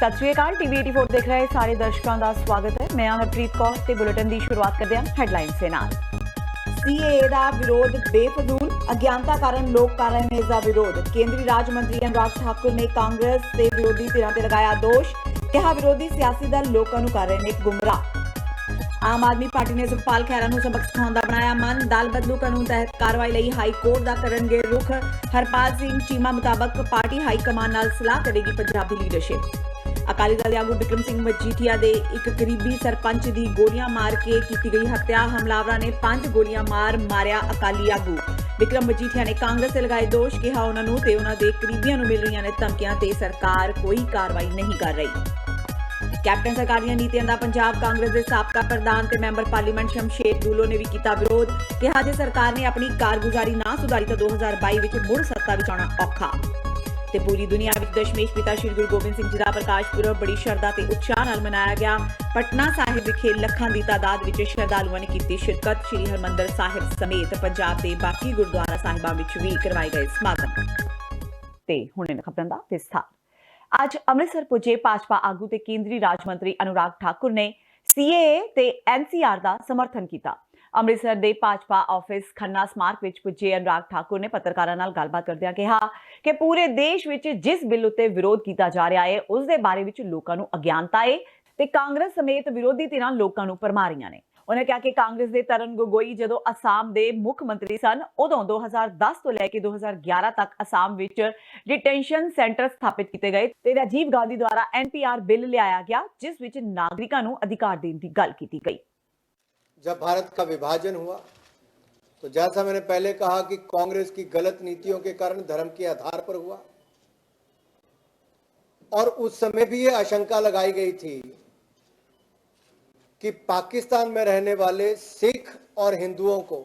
सत श्री अकाल टीवी 84 देख रहे सारे दर्शकों का स्वागत है। मैं हरप्रीत कौर ते बुलेटिन की शुरुआत करते हैं हेडलाइंस के नाल। सीएए का विरोध बेफजूल, अज्ञानता कारण लोग कर रहे हैं इसका विरोध। केंद्रीय राज्य मंत्री अनुराग ठाकुर ने कांग्रेस के विरोधी धिरां ते लगाया दोष, कहा विरोधी सियासी दल लोगों को कर रहे हैं गुमराह। आम आदमी पार्टी ने सुखपाल खैरा को सबक सिखाने का बनाया मन, दल बदलू कानून तहत कार्रवाई लई हाई कोर्ट का करनगे रुख। हरपाल सिंह चीमा मुताबक पार्टी हाई कमान नाल सलाह करेगी पंजाब की लीडरशिप। अकाली दल आगू बिक्रम सिंह मजीठिया के एक करीबी सरपंच की गोलियां मार के की गई हत्या। हमलावरों ने 5 गोलियां मारिया अकाली आगू। बिक्रम मजीठिया ने कांग्रेस से लगाए दोष, कहा उन्होंने ते उन्हां दे करीबियां नूं मिल रही ने धमकियां ते सरकार कोई कार्रवाई नहीं कर रही। कैप्टन सरकार दी नीतियां दा पंजाब कांग्रेस के साबका प्रधान ते मैंबर पार्लीमेंट शमशेर दूलो ने भी किया विरोध, कहा जे सरकार ने अपनी कारगुजारी ना सुधारी तो 2022 विच मुड़ सत्ता विच आउणा औखा। ते पूरी दुनिया विच दशमेश पिता श्री गुरु गोबिंद सिंह जी का प्रकाश पुरब बड़ी श्रद्धा ते उत्साह नाल मनाया गया। पटना साहिब विखे लखां दी तादाद विच श्रद्धालुओं ने की शिरकत। श्री हरमंदर साहिब समेत पंजाब के बाकी गुरुद्वारा साहिबां विच भी करवाए गए समागम। ते हुणे खबरां दा विस्तार। आज अमृतसर पुजे भाजपा आगू ते केंद्रीय राज्य मंत्री अनुराग ठाकुर ने सीएए ते एनसीआर का समर्थन किया। अमृतसर के भाजपा ऑफिस खन्ना स्मारक विच पुजे अनुराग ठाकुर ने पत्रकारों नाल गलबात करदिआं कहा कि पूरे देश विच जिस बिल उत्ते विरोध किया जा रहा है उस दे बारे विच लोकां नूं अज्ञानता है ते कांग्रेस समेत विरोधी धिरां लोकां नूं भरमा रहीआं ने। उन्होंने कहा कि कांग्रेस के तरन गोगोई जदों असम के मुख मंत्री सन उदों 2010 तो लैके 2011 तक असम विच डिटेंशन सेंटर स्थापित किए गए ते राजीव गांधी द्वारा एनपीआर बिल लियाया गया जिस विच नागरिकां नूं अधिकार देने की गल की गई। जब भारत का विभाजन हुआ तो जैसा मैंने पहले कहा कि कांग्रेस की गलत नीतियों के कारण धर्म के आधार पर हुआ और उस समय भी ये आशंका लगाई गई थी कि पाकिस्तान में रहने वाले सिख और हिंदुओं को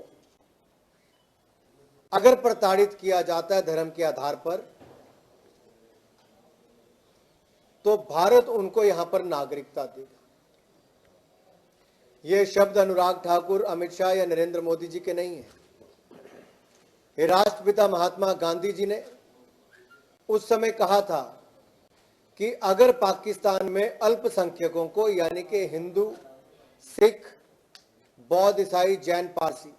अगर प्रताड़ित किया जाता है धर्म के आधार पर तो भारत उनको यहां पर नागरिकता देगा। ये शब्द अनुराग ठाकुर, अमित शाह या नरेंद्र मोदी जी के नहीं है। ये राष्ट्रपिता महात्मा गांधी जी ने उस समय कहा था कि अगर पाकिस्तान में अल्पसंख्यकों को यानी कि हिंदू, सिख, बौद्ध, ईसाई, जैन, पारसी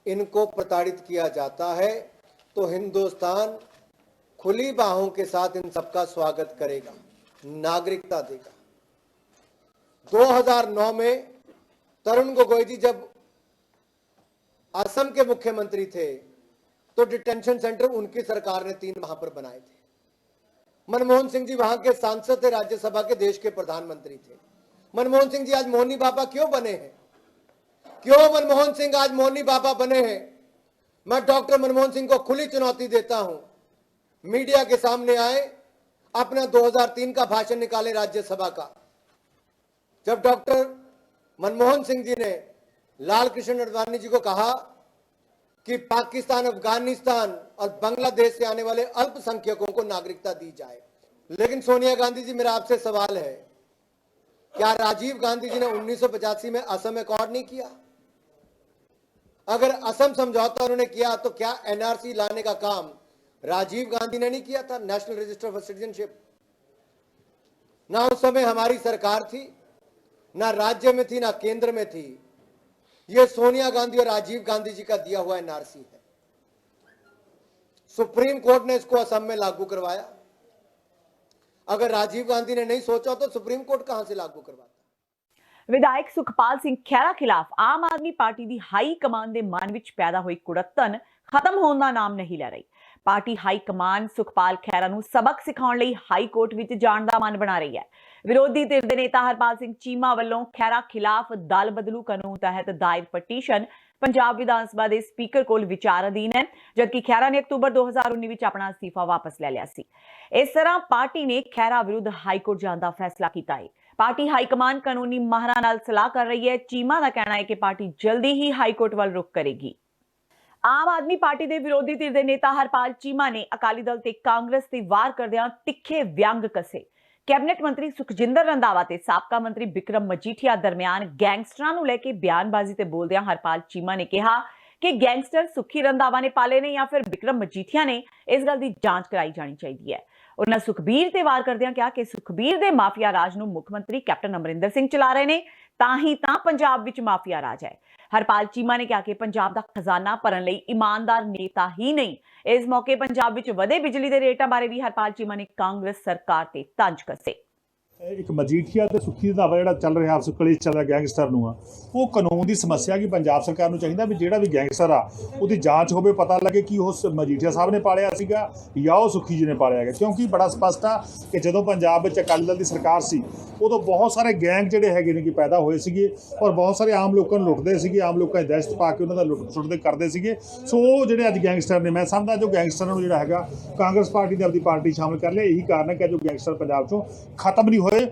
इनको प्रताड़ित किया जाता है तो हिंदुस्तान खुली बाहों के साथ इन सबका स्वागत करेगा, नागरिकता देगा। 2009 में तरुण गोगोई जी जब असम के मुख्यमंत्री थे तो डिटेंशन सेंटर उनकी सरकार ने 3 वहां पर बनाए थे। मनमोहन सिंह जी वहां के सांसद थे, राज्यसभा के, देश के प्रधानमंत्री थे। मनमोहन सिंह जी आज मोहनी बाबा क्यों बने हैं? क्यों मनमोहन सिंह आज मोहनी बाबा बने हैं? मैं डॉक्टर मनमोहन सिंह को खुली चुनौती देता हूं, मीडिया के सामने आए, अपना 2003 का भाषण निकाले राज्यसभा का, जब डॉक्टर मनमोहन सिंह जी ने लाल कृष्ण अडवाणी जी को कहा कि पाकिस्तान, अफगानिस्तान और बांग्लादेश से आने वाले अल्पसंख्यकों को नागरिकता दी जाए। लेकिन सोनिया गांधी जी, मेरा आपसे सवाल है, क्या राजीव गांधी जी ने 1985 में असम अकॉर्ड नहीं किया? अगर असम समझौता उन्होंने किया तो क्या एनआरसी लाने का काम राजीव गांधी ने नहीं किया था, नेशनल रजिस्टर फॉर सिटीजनशिप? ना उस समय हमारी सरकार थी, ना राज्य में थी, ना केंद्र में थी। यह सोनिया गांधी और राजीव गांधी जी का दिया हुआ एनआरसी है। सुप्रीम कोर्ट ने इसको असम में लागू करवाया। अगर राजीव गांधी ने नहीं सोचा तो सुप्रीम कोर्ट कहां से लागू करवाता? विधायक सुखपाल सिंह खैरा खिलाफ आम आदमी पार्टी की हाई कमान के मन में पैदा हुई कुड़त्तन खत्म होने का नाम नहीं ले रही। Party high command Sukhpal Khaira नूं सबक सिखाने लई हाई कोर्ट विच जाण दा मन बना रही है। विरोधी धिर दे नेता हरपाल सिंह चीमा वालों खैरा खिलाफ दल बदलू कानून तहत दायर पटीशन पंजाब विधानसभा के स्पीकर कोल विचार अधीन है, जबकि खैरा ने अक्तूबर 2019 में अपना अस्तीफा वापस ले लिया सी। इस तरह पार्टी ने खैरा विरुद्ध हाईकोर्ट जाने का फैसला किया है। पार्टी हाईकमान कानूनी माहरां नाल सलाह कर रही है। चीमा का कहना है कि पार्टी जल्दी ही हाईकोर्ट वाल रुख करेगी। आम आदमी पार्टी के विरोधी धिर दे नेता हरपाल चीमा ने अकाली दल ते कांग्रेस ते वार करदिआं तिखे व्यंग कसे। कैबिनेट मंत्री सुखजिंदर रंधावा ते साबका मंत्री बिक्रम मजीठिया दरमियान गैंगस्टरां नूं लेके बयानबाजी ते बोलदिआं हरपाल चीमा ने कहा ਕਿ ਗੈਂਗਸਟਰ ਸੁੱਖੀ ਰੰਧਾਵਾ ਨੇ ਪਾਲੇ ਨੇ ਜਾਂ ਫਿਰ ਵਿਕਰਮ ਮਜੀਠੀਆ ਨੇ, ਇਸ ਗੱਲ ਦੀ ਜਾਂਚ ਕਰਾਈ ਜਾਣੀ ਚਾਹੀਦੀ ਹੈ। ਉਹਨਾਂ ਸੁਖਬੀਰ ਤੇ ਵਾਰ ਕਰਦਿਆਂ ਕਿਹਾ ਕਿ ਸੁਖਬੀਰ ਦੇ ਮਾਫੀਆ ਰਾਜ ਨੂੰ ਮੁੱਖ ਮੰਤਰੀ ਕੈਪਟਨ ਅਮਰਿੰਦਰ ਸਿੰਘ ਚਲਾ ਰਹੇ ਨੇ, ਤਾਂ ਹੀ ਤਾਂ ਪੰਜਾਬ ਵਿੱਚ ਮਾਫੀਆ ਰਾਜ ਹੈ। ਹਰਪਾਲ ਚੀਮਾ ਨੇ ਕਿਹਾ ਕਿ ਪੰਜਾਬ ਦਾ ਖਜ਼ਾਨਾ ਭਰਨ ਲਈ ਇਮਾਨਦਾਰ ਨੇਤਾ ਹੀ ਨਹੀਂ। ਇਸ ਮੌਕੇ ਪੰਜਾਬ ਵਿੱਚ ਵਧੇ ਬਿਜਲੀ ਦੇ ਰੇਟਾਂ ਬਾਰੇ ਵੀ ਹਰਪਾਲ ਚੀਮਾ ਨੇ ਕਾਂਗਰਸ ਸਰਕਾਰ ਤੇ ਤੰਜ ਕੱਸੇ। ਇੱਕ ਮਜੀਠੀਆ ਤੇ ਸੁੱਖੀ ਰੰਧਾਵਾ ਜਿਹੜਾ ਚੱਲ ਰਿਹਾ ਆਪਸ ਕਲੇਸ਼ ਚੱਲ ਰਿਹਾ ਗੈਂਗਸਟਰ ਨੂੰ ਆ, ਉਹ ਕਾਨੂੰਨ ਦੀ ਸਮੱਸਿਆ ਕਿ ਪੰਜਾਬ ਸਰਕਾਰ ਨੂੰ ਚਾਹੀਦਾ ਵੀ ਜਿਹੜਾ ਵੀ ਗੈਂਗਸਟਰ ਆ ਉਹਦੀ ਜਾਂਚ ਹੋਵੇ, ਪਤਾ ਲੱਗੇ ਕਿ ਉਹ ਮਜੀਠੀਆ ਸਾਹਿਬ ਨੇ ਪਾਲਿਆ ਸੀਗਾ ਜਾਂ ਉਹ ਸੁੱਖੀ ਜੀ ਨੇ ਪਾਲਿਆ ਹੈਗਾ। ਕਿਉਂਕਿ ਬੜਾ ਸਪਸ਼ਟ ਆ ਕਿ ਜਦੋਂ ਪੰਜਾਬ ਵਿੱਚ ਅਕਾਲੀ ਦਲ ਦੀ ਸਰਕਾਰ ਸੀ ਉਦੋਂ ਬਹੁਤ ਸਾਰੇ ਗੈਂਗ ਜਿਹੜੇ ਹੈਗੇ ਨੇ ਕਿ ਪੈਦਾ ਹੋਏ ਸੀਗੇ ਔਰ ਬਹੁਤ ਸਾਰੇ ਆਮ ਲੋਕਾਂ ਨੂੰ ਲੁੱਟਦੇ ਸੀਗੇ, ਆਮ ਲੋਕਾਂ ਦੀ ਦਹਿਸ਼ਤ ਪਾ ਕੇ ਉਹਨਾਂ ਦਾ ਲੁੱਟ ਸੁੱਟਦੇ ਕਰਦੇ ਸੀਗੇ। ਸੋ ਉਹ ਜਿਹੜੇ ਅੱਜ ਗੈਂਗਸਟਰ ਨੇ, ਮੈਂ ਸਮਝਦਾ ਜੋ ਗੈਂਗਸਟਰਾਂ ਨੂੰ ਜਿਹੜਾ ਹੈਗਾ ਕਾਂਗਰਸ ਪਾਰਟੀ ਨੇ ਆਪਣੀ ਪਾਰਟੀ ਸ਼ਾਮਿਲ ਕਰ ਲਿਆ। ਇਹੀ ਕਾਰਨ ਹੈ ਕਿ ਜੋ ਗੈਂਗਸਟਰ ਪੰਜਾਬ 'ਚੋਂ ਖਤਮ ਨਹੀਂ ਹੋਏ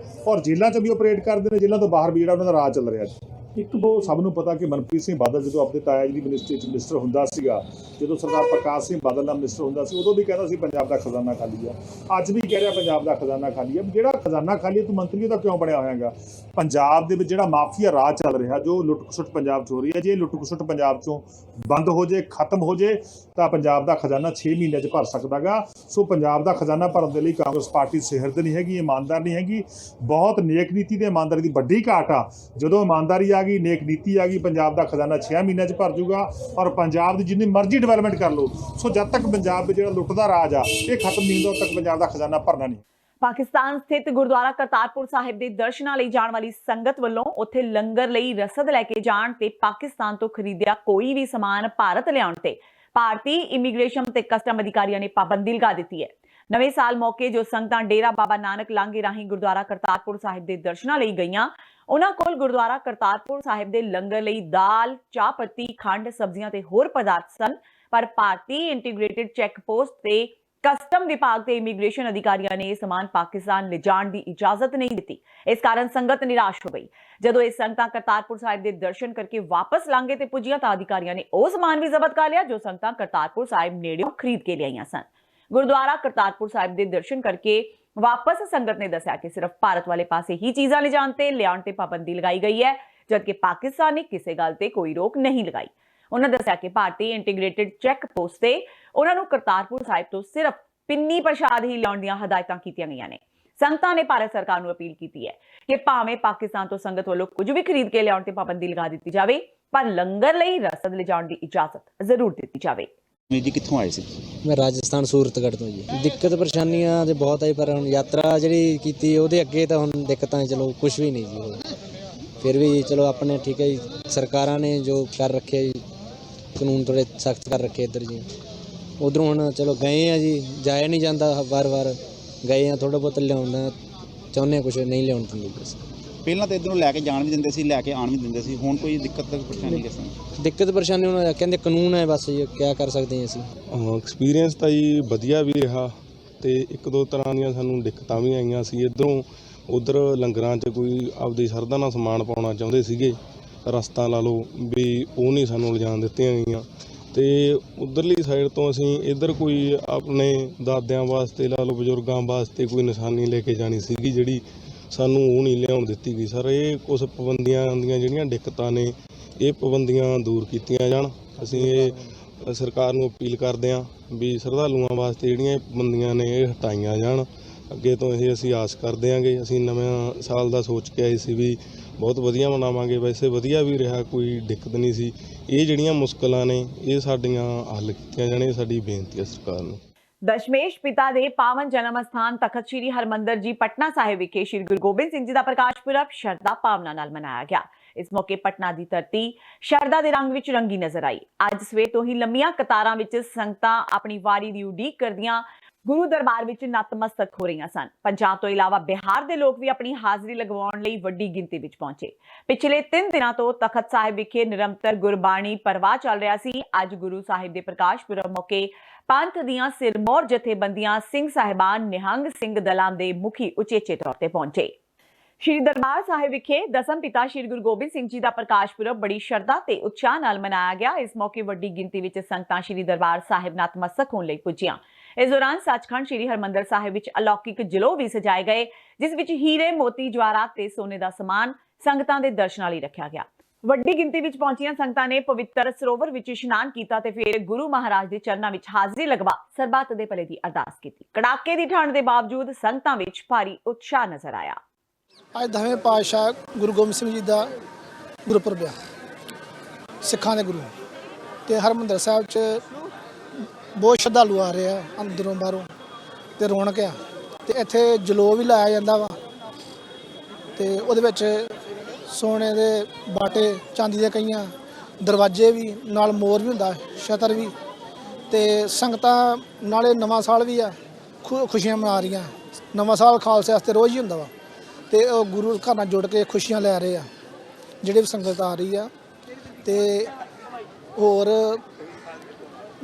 ਔਰ ਜੇਲ੍ਹਾਂ 'ਚ ਵੀ ਆਪਰੇਟ ਕਰਦੇ ਨੇ, ਜੇਲ੍ਹਾਂ ਤੋਂ ਬਾਹਰ ਵੀ ਜਿਹੜਾ ਉਹਨਾਂ ਦਾ ਰਾਜ ਚੱਲ ਰਿਹਾ ਜੀ। ਇੱਕ ਉਹ ਸਭ ਨੂੰ ਪਤਾ ਕਿ ਮਨਪ੍ਰੀਤ ਸਿੰਘ ਬਾਦਲ ਜਦੋਂ ਆਪਣੇ ਤਾਇਆ ਜੀ ਦੀ ਮਿਨਿਸਟਰ ਹੁੰਦਾ ਸੀਗਾ, ਜਦੋਂ ਸਰਦਾਰ ਪ੍ਰਕਾਸ਼ ਸਿੰਘ ਬਾਦਲ ਦਾ ਮਿਨਿਸਟਰ ਹੁੰਦਾ ਸੀ, ਉਦੋਂ ਵੀ ਕਹਿੰਦਾ ਸੀ ਪੰਜਾਬ ਦਾ ਖਜ਼ਾਨਾ ਖਾਲੀ ਆ। ਅੱਜ ਵੀ ਕਹਿ ਰਿਹਾ ਪੰਜਾਬ ਦਾ ਖਜ਼ਾਨਾ ਖਾਲੀ ਆ। ਜਿਹੜਾ ਖਜ਼ਾਨਾ ਖਾਲੀ ਤੂੰ ਮੰਤਰੀ ਉਹਦਾ ਕਿਉਂ ਬਣਿਆ ਹੋਇਆ ਹੈਗਾ? ਪੰਜਾਬ ਦੇ ਵਿੱਚ ਜਿਹੜਾ ਮਾਫੀਆ ਰਾਜ ਚੱਲ ਰਿਹਾ, ਜੋ ਲੁੱਟ ਖਸੁੱਟ ਪੰਜਾਬ 'ਚ ਹੋ ਰਹੀ ਹੈ, ਜੇ ਲੁੱਟ ਖਸੁੱਟ ਪੰਜਾਬ 'ਚੋਂ ਬੰਦ ਹੋ ਜੇ, ਖਤਮ ਹੋ ਜੇ, ਤਾਂ ਪੰਜਾਬ ਦਾ ਖਜ਼ਾਨਾ 6 ਮਹੀਨਿਆਂ 'ਚ ਭਰ ਸਕਦਾ ਗਾ। ਸੋ ਪੰਜਾਬ ਦਾ ਖਜ਼ਾਨਾ ਭਰਨ ਦੇ ਲਈ ਕਾਂਗਰਸ ਪਾਰਟੀ ਸਿਹਰਦ ਨਹੀਂ ਹੈਗੀ, ਇਮਾਨਦਾਰ ਨਹੀਂ ਹੈਗੀ। ਬਹੁਤ ਨੇਕ ਨੀਤੀ ਤੇ ਇਮਾਨਦਾਰੀ ਦੀ ਵੱਡੀ ਘਾਟ ਆ। ਜਦੋਂ ਇਮਾਨਦਾਰੀ ਆ ਗਈ, ਨੇਕ ਨੀਤੀ ਆ ਗਈ, ਪੰਜਾਬ ਦਾ ਖਜ਼ਾਨਾ 6 ਮਹੀਨਿਆਂ 'ਚ ਭਰ ਜੂਗਾ ਔਰ ਪੰਜਾਬ ਦੀ ਜਿੰਨੀ ਮਰਜ਼ੀ ਡਿਵੈਲਪਮੈਂਟ ਕਰ ਲਓ। ਸੋ ਜਦ ਤੱਕ ਪੰਜਾਬ ਵਿੱਚ ਜਿਹੜਾ ਲੁੱਟ ਦਾ ਰਾਜ ਆ ਇਹ ਖਤਮ ਨਹੀਂ ਹੁੰਦਾ, ਉਦੋਂ ਤੱਕ ਪੰਜਾਬ ਦਾ ਖਜ਼ਾਨਾ ਭਰਨਾ ਨਹੀਂ। ਪਾਕਿਸਤਾਨ ਸਥਿਤ ਗੁਰਦੁਆਰਾ ਕਰਤਾਰਪੁਰ ਸਾਹਿਬ ਦੇ ਦਰਸ਼ਨਾਂ ਲਈ ਜਾਣ ਵਾਲੀ ਸੰਗਤ ਵੱਲੋਂ ਉੱਥੇ ਲੰਗਰ ਲਈ ਰਸਦ ਲੈ ਕੇ ਜਾਣ ਤੇ ਪਾਕਿਸਤਾਨ ਤੋਂ ਖਰੀਦਿਆ ਕੋਈ ਵੀ ਸਮਾਨ ਭਾਰਤ ਲਿਆਉਣ ਤੇ ਭਾਰਤੀ ਇਮੀਗ੍ਰੇਸ਼ਨ ਤੇ ਕਸਟਮ ਅਧਿਕਾਰੀਆਂ ਨੇ ਪਾਬੰਦੀ ਲਗਾ ਦਿੱਤੀ ਹੈ। ਨਵੇਂ ਸਾਲ ਮੌਕੇ ਜੋ ਸੰਗਤਾਂ ਡੇਰਾ ਬਾਬਾ ਨਾਨਕ ਲਾਂਘੇ ਰਾਹੀਂ ਗੁਰਦੁਆਰਾ ਕਰਤਾਰਪੁਰ ਸਾਹਿਬ ਦੇ ਦਰਸ਼ਨਾਂ ਲਈ ਗਈਆਂ, ਉਹਨਾਂ ਕੋਲ ਗੁਰਦੁਆਰਾ ਕਰਤਾਰਪੁਰ ਸਾਹਿਬ ਦੇ ਲੰਗਰ ਲਈ ਦਾਲ, ਚਾਹ ਪੱਤੀ, ਖੰਡ, ਸਬਜ਼ੀਆਂ ਤੇ ਹੋਰ ਪਦਾਰਥ ਸਨ। ਪਰ ਭਾਰਤੀ ਇੰਟੀਗ੍ਰੇਟਿਡ ਚੈੱਕ ਪੋਸਟ ਤੇ ਕਸਟਮ ਵਿਭਾਗ ਤੇ ਇਮੀਗ੍ਰੇਸ਼ਨ ਅਧਿਕਾਰੀਆਂ ਨੇ ਇਹ ਸਮਾਨ ਪਾਕਿਸਤਾਨ ਲਿਜਾਣ ਦੀ ਇਜਾਜ਼ਤ ਨਹੀਂ ਦਿੱਤੀ। ਇਸ ਕਾਰਨ ਸੰਗਤ ਨਿਰਾਸ਼ ਹੋ ਗਈ। ਜਦੋਂ ਇਹ ਸੰਗਤਾਂ ਕਰਤਾਰਪੁਰ ਸਾਹਿਬ ਦੇ ਦਰਸ਼ਨ ਕਰਕੇ ਵਾਪਸ ਲਾਂਘੇ ਤੇ ਪੁੱਜੀਆਂ ਤਾਂ ਅਧਿਕਾਰੀਆਂ ਨੇ ਉਹ ਸਮਾਨ ਵੀ ਜ਼ਬਤ ਕਰ ਲਿਆ ਜੋ ਸੰਗਤਾਂ ਕਰਤਾਰਪੁਰ ਸਾਹਿਬ ਨੇੜਿਓਂ ਖਰੀਦ ਕੇ ਲਿਆਈਆਂ ਸਨ। ਗੁਰਦੁਆਰਾ ਕਰਤਾਰਪੁਰ ਸਾਹਿਬ ਦੇ ਦਰਸ਼ਨ ਕਰਕੇ ਵਾਪਸ ਸੰਗਤ ਨੇ ਦੱਸਿਆ ਕਿ ਸਿਰਫ ਭਾਰਤ ਵਾਲੇ ਪਾਸੇ ਹੀ ਚੀਜ਼ਾਂ ਲਿਜਾਣ ਤੇ ਲਿਆਉਣ ਤੇ ਪਾਬੰਦੀ ਲਗਾਈ ਗਈ ਹੈ, ਜਦਕਿ ਪਾਕਿਸਤਾਨ ਨੇ ਕਿਸੇ ਗੱਲ ਤੇ ਕੋਈ ਰੋਕ ਨਹੀਂ ਲਗਾਈ। ਉਹਨਾਂ ਦੱਸਿਆ ਕਿ ਭਾਰਤੀ ਇੰਟੀਗ੍ਰੇਟਿਡ ਚੈੱਕ ਪੋਸਟ ਤੇ ਉਹਨਾਂ ਨੂੰ ਕਰਤਾਰਪੁਰ ਸਾਹਿਬ ਤੋਂ ਸਿਰਫ ਪਿੰਨੀ ਪ੍ਰਸ਼ਾਦ ਹੀ ਲਿਆਉਣ ਦੀਆਂ ਹਦਾਇਤਾਂ ਕੀਤੀਆਂ ਗਈਆਂ ਨੇ। ਸੰਗਤਾਂ ਨੇ ਭਾਰਤ ਸਰਕਾਰ ਨੂੰ ਅਪੀਲ ਕੀਤੀ ਹੈ ਕਿ ਭਾਵੇਂ ਪਾਕਿਸਤਾਨ ਤੋਂ ਸੰਗਤ ਵੱਲੋਂ ਕੁਝ ਵੀ ਖਰੀਦ ਕੇ ਲਿਆਉਣ ਤੇ ਪਾਬੰਦੀ ਲਗਾ ਦਿੱਤੀ ਜਾਵੇ, ਪਰ ਲੰਗਰ ਲਈ ਰਸਦ ਲਿਜਾਣ ਦੀ ਇਜਾਜ਼ਤ ਜ਼ਰੂਰ ਦਿੱਤੀ ਜਾਵੇ। ਜੀ ਕਿੱਥੋਂ ਆਏ ਸੀ? ਮੈਂ ਰਾਜਸਥਾਨ ਸੂਰਤਗੜ੍ਹ ਤੋਂ ਜੀ। ਦਿੱਕਤ ਪਰੇਸ਼ਾਨੀਆਂ ਤੇ ਬਹੁਤ ਆਈ, ਪਰ ਹੁਣ ਯਾਤਰਾ ਜਿਹੜੀ ਕੀਤੀ ਉਹਦੇ ਅੱਗੇ ਤਾਂ ਹੁਣ ਦਿੱਕਤਾਂ ਚਲੋ ਕੁਝ ਵੀ ਨਹੀਂ ਜੀ। ਫਿਰ ਵੀ ਚਲੋ ਆਪਣੇ ਠੀਕ ਹੈ ਜੀ, ਸਰਕਾਰਾਂ ਨੇ ਜੋ ਕਰ ਰੱਖਿਆ ਜੀ, ਕਾਨੂੰਨ ਥੋੜ੍ਹੇ ਸਖਤ ਕਰ ਰੱਖੇ ਇੱਧਰ ਜੀ। ਉੱਧਰੋਂ ਹੁਣ ਚਲੋ ਗਏ ਆ ਜੀ, ਜਾਇਆ ਨਹੀਂ ਜਾਂਦਾ, ਵਾਰ-ਵਾਰ ਗਏ ਆ, ਥੋੜ੍ਹਾ ਬਹੁਤ ਲਿਆਉਣਾ ਚਾਹੁੰਦੇ, ਕੁਛ ਨਹੀਂ ਲਿਆਉਣ ਦਿੰਦੇ। ਬਸ ਪਹਿਲਾਂ ਤਾਂ ਇੱਧਰੋਂ ਲੈ ਕੇ ਜਾਣ ਵੀ ਦਿੰਦੇ ਸੀ, ਲੈ ਕੇ ਆਉਣ ਵੀ ਦਿੰਦੇ ਸੀ, ਹੁਣ ਕੋਈ ਦਿੱਕਤ ਪਰੇਸ਼ਾਨੀ ਕਿਸ ਤਰ੍ਹਾਂ? ਦਿੱਕਤ ਪਰੇਸ਼ਾਨੀ ਹੁਣ ਕਹਿੰਦੇ ਕਾਨੂੰਨ ਹੈ, ਬਸ ਜੀ ਕਿਆ ਕਰ ਸਕਦੇ ਹਾਂ ਅਸੀਂ। ਐਕਸਪੀਰੀਅੰਸ ਤਾਂ ਜੀ ਵਧੀਆ ਵੀ ਰਿਹਾ ਤੇ ਇੱਕ ਦੋ ਤਰ੍ਹਾਂ ਦੀਆਂ ਸਾਨੂੰ ਦਿੱਕਤਾਂ ਵੀ ਆਈਆਂ ਸੀ। ਇੱਧਰੋਂ ਉੱਧਰ ਲੰਗਰਾਂ 'ਚ ਕੋਈ ਆਪਦੀ ਸ਼ਰਧਾ ਨਾਲ ਸਮਾਨ ਪਾਉਣਾ ਚਾਹੁੰਦੇ ਸੀਗੇ, ਰਸਤਾ ਲਾ ਲਓ ਵੀ ਉਹ ਨਹੀਂ ਸਾਨੂੰ ਲਿਜਾਣ ਦਿੱਤੀਆਂ ਗਈਆਂ। ਤੇ ਉੱਧਰਲੀ ਸਾਈਡ ਤੋਂ ਅਸੀਂ ਇੱਧਰ ਕੋਈ ਆਪਣੇ ਦਾਦਿਆਂ ਵਾਸਤੇ ਲਾ ਲਓ, ਬਜ਼ੁਰਗਾਂ ਵਾਸਤੇ ਕੋਈ ਨਿਸ਼ਾਨੀ ਲੈ ਕੇ ਜਾਣੀ ਸੀਗੀ, ਜਿਹੜੀ ਸਾਨੂੰ ਉਹ ਨਹੀਂ ਲਿਆਉਣ ਦਿੱਤੀ ਗਈ। ਸਰ ਇਹ ਕੁਛ ਪਾਬੰਦੀਆਂ ਦੀਆਂ ਜਿਹੜੀਆਂ ਦਿੱਕਤਾਂ ਨੇ, ਇਹ ਪਾਬੰਦੀਆਂ ਦੂਰ ਕੀਤੀਆਂ ਜਾਣ। ਅਸੀਂ ਇਹ ਸਰਕਾਰ ਨੂੰ ਅਪੀਲ ਕਰਦੇ ਹਾਂ ਵੀ ਸ਼ਰਧਾਲੂਆਂ ਵਾਸਤੇ ਜਿਹੜੀਆਂ ਇਹ ਪਾਬੰਦੀਆਂ ਨੇ ਇਹ ਹਟਾਈਆਂ ਜਾਣ। ਅੱਗੇ ਤੋਂ ਇਹ ਅਸੀਂ ਆਸ ਕਰਦੇ ਹਾਂਗੇ। ਅਸੀਂ ਨਵੇਂ ਸਾਲ ਦਾ ਸੋਚ ਕੇ ਆਏ ਸੀ ਵੀ ਬਹੁਤ ਵਧੀਆ ਮਨਾਵਾਂਗੇ, ਵੈਸੇ ਵਧੀਆ ਵੀ ਰਿਹਾ, ਕੋਈ ਦਿੱਕਤ ਨਹੀਂ ਸੀ। ਇਹ ਜਿਹੜੀਆਂ ਮੁਸ਼ਕਲਾਂ ਨੇ ਇਹ ਸਾਡੀਆਂ ਹੱਲ ਕੀਤੀਆਂ ਜਾਣ, ਇਹ ਸਾਡੀ ਬੇਨਤੀ ਹੈ ਸਰਕਾਰ ਨੂੰ। ਦਸ਼ਮੇਸ਼ ਪਿਤਾ ਦੇ ਪਾਵਨ ਜਨਮ ਸਥਾਨ ਤਖਤ ਸ੍ਰੀ ਹਰਮੰਦਰ ਜੀ ਪਟਨਾ ਸਾਹਿਬ ਵਿਖੇ ਸ੍ਰੀ ਗੁਰੂ ਗੋਬਿੰਦ ਸਿੰਘ ਜੀ ਦਾ ਪ੍ਰਕਾਸ਼ ਪੁਰਬ ਸ਼ਰਧਾ ਭਾਵਨਾ ਨਾਲ ਮਨਾਇਆ ਗਿਆ। ਇਸ ਮੌਕੇ ਪਟਨਾ ਦੀ ਧਰਤੀ ਸ਼ਰਧਾ ਦੇ ਰੰਗ ਵਿੱਚ ਰੰਗੀ ਨਜ਼ਰ ਆਈ। ਅੱਜ ਸਵੇਰ ਤੋਂ ਹੀ ਲੰਮੀਆਂ ਕਤਾਰਾਂ ਵਿੱਚ ਸੰਗਤਾਂ ਆਪਣੀ ਵਾਰੀ ਦੀ ਉਡੀਕ ਕਰਦੀਆਂ ਗੁਰੂ ਦਰਬਾਰ ਵਿੱਚ ਨਤਮਸਤਕ ਹੋ ਰਹੀਆਂ ਸਨ। ਪੰਜਾਬ ਤੋਂ ਇਲਾਵਾ ਬਿਹਾਰ ਦੇ ਲੋਕ ਵੀ ਆਪਣੀ ਹਾਜ਼ਰੀ ਲਗਵਾਉਣ ਲਈ ਵੱਡੀ ਗਿਣਤੀ ਵਿੱਚ ਪਹੁੰਚੇ। ਪਿਛਲੇ 3 ਦਿਨਾਂ ਤੋਂ ਤਖਤ ਸਾਹਿਬ ਵਿਖੇ ਨਿਰੰਤਰ ਗੁਰਬਾਣੀ ਪ੍ਰਵਾਹ ਚੱਲ ਰਿਹਾ ਸੀ। ਅੱਜ ਗੁਰੂ ਸਾਹਿਬ ਦੇ ਪ੍ਰਕਾਸ਼ ਪੁਰਬ ਮੌਕੇ ਪੰਥ ਦੀਆਂ ਸਿਰਮੌਰ ਜਥੇਬੰਦੀਆਂ, ਸਿੰਘ ਸਾਹਿਬਾਨ, ਨਿਹੰਗ ਸਿੰਘ ਦਲਾਂ ਦੇ ਮੁਖੀ ਉਚੇਚੇ ਤੌਰ ਤੇ ਪਹੁੰਚੇ। ਸ਼੍ਰੀ ਦਰਬਾਰ ਸਾਹਿਬ ਵਿਖੇ ਦਸਮ ਪਿਤਾ ਸ਼੍ਰੀ ਗੁਰੂ ਗੋਬਿੰਦ ਸਿੰਘ ਜੀ ਦਾ ਪ੍ਰਕਾਸ਼ ਪੁਰਬ ਬੜੀ ਸ਼ਰਧਾ ਤੇ ਉਤਸ਼ਾਹ ਨਾਲ ਮਨਾਇਆ ਗਿਆ। ਇਸ ਮੌਕੇ ਵੱਡੀ ਗਿਣਤੀ ਵਿੱਚ ਸੰਗਤਾਂ ਸ਼੍ਰੀ ਦਰਬਾਰ ਸਾਹਿਬ ਨਤਮਸਤਕ ਹੋਣ ਲਈ ਪੁੱਜੀਆਂ। ਇਸ ਦੌਰਾਨ ਸੱਚਖੰਡ ਸ਼੍ਰੀ ਹਰਮੰਦਰ ਸਾਹਿਬ ਵਿੱਚ ਅਲੌਕਿਕ ਜਲੌ ਵੀ ਸਜਾਏ ਗਏ, ਜਿਸ ਵਿੱਚ ਹੀਰੇ, ਮੋਤੀ, ਜਵਾਹਰਾਤ ਤੇ ਸੋਨੇ ਦਾ ਸਮਾਨ ਸੰਗਤਾਂ ਦੇ ਦਰਸ਼ਨਾਂ ਲਈ ਰੱਖਿਆ ਗਿਆ। ਵੱਡੀ ਗਿਣਤੀ ਵਿੱਚ ਪਹੁੰਚੀਆਂ ਸੰਗਤਾਂ ਨੇ ਪਵਿੱਤਰ ਸਰੋਵਰ ਵਿੱਚ ਇਸ਼ਨਾਨ ਕੀਤਾ ਤੇ ਫਿਰ ਗੁਰੂ ਮਹਾਰਾਜ ਦੇ ਚਰਨਾਂ ਵਿੱਚ ਹਾਜ਼ਰੀ ਲਗਵਾ ਸਰਬੱਤ ਦੇ ਭਲੇ ਦੀ ਅਰਦਾਸ ਕੀਤੀ। ਕੜਾਕੇ ਦੀ ਠੰਡ ਦੇ ਬਾਵਜੂਦ ਸੰਗਤਾਂ ਵਿੱਚ ਭਾਰੀ ਉਤਸ਼ਾਹ ਨਜ਼ਰ ਆਇਆ। ਅੱਜ 10ਵੇਂ ਪਾਤਸ਼ਾਹ ਗੁਰੂ ਗੋਬਿੰਦ ਸਿੰਘ ਜੀ ਦਾ ਗੁਰਪੁਰਬ ਆ, ਸਿੱਖਾਂ ਦੇ ਗੁਰੂ, ਤੇ ਹਰਿਮੰਦਰ ਸਾਹਿਬ 'ਚ ਬਹੁਤ ਸ਼ਰਧਾਲੂ ਆ ਰਹੇ ਆ ਅੰਦਰੋਂ ਬਾਹਰੋਂ, ਤੇ ਰੌਣਕ ਆ। ਤੇ ਇੱਥੇ ਜਲੋ ਵੀ ਲਾਇਆ ਜਾਂਦਾ ਵਾ, ਤੇ ਉਹਦੇ ਵਿੱਚ ਸੋਨੇ ਦੇ ਬਾਟੇ, ਚਾਂਦੀ ਦੇ ਕਈਆਂ, ਦਰਵਾਜ਼ੇ ਵੀ ਨਾਲ, ਮੋਰ ਵੀ ਹੁੰਦਾ, ਛਤਰ ਵੀ, ਤੇ ਸੰਗਤਾਂ ਨਾਲੇ ਨਵਾਂ ਸਾਲ ਵੀ ਆ, ਖੁਸ਼ੀਆਂ ਮਨਾ ਰਹੀਆਂ। ਨਵਾਂ ਸਾਲ ਖਾਲਸੇ ਵਾਸਤੇ ਰੋਜ਼ ਹੀ ਹੁੰਦਾ ਵਾ, ਤੇ ਉਹ ਗੁਰੂ ਘਰ ਨਾਲ ਜੁੜ ਕੇ ਖੁਸ਼ੀਆਂ ਲੈ ਰਹੇ ਆ ਜਿਹੜੇ ਵੀ ਸੰਗਤ ਆ ਰਹੀ ਆ। ਤੇ ਹੋਰ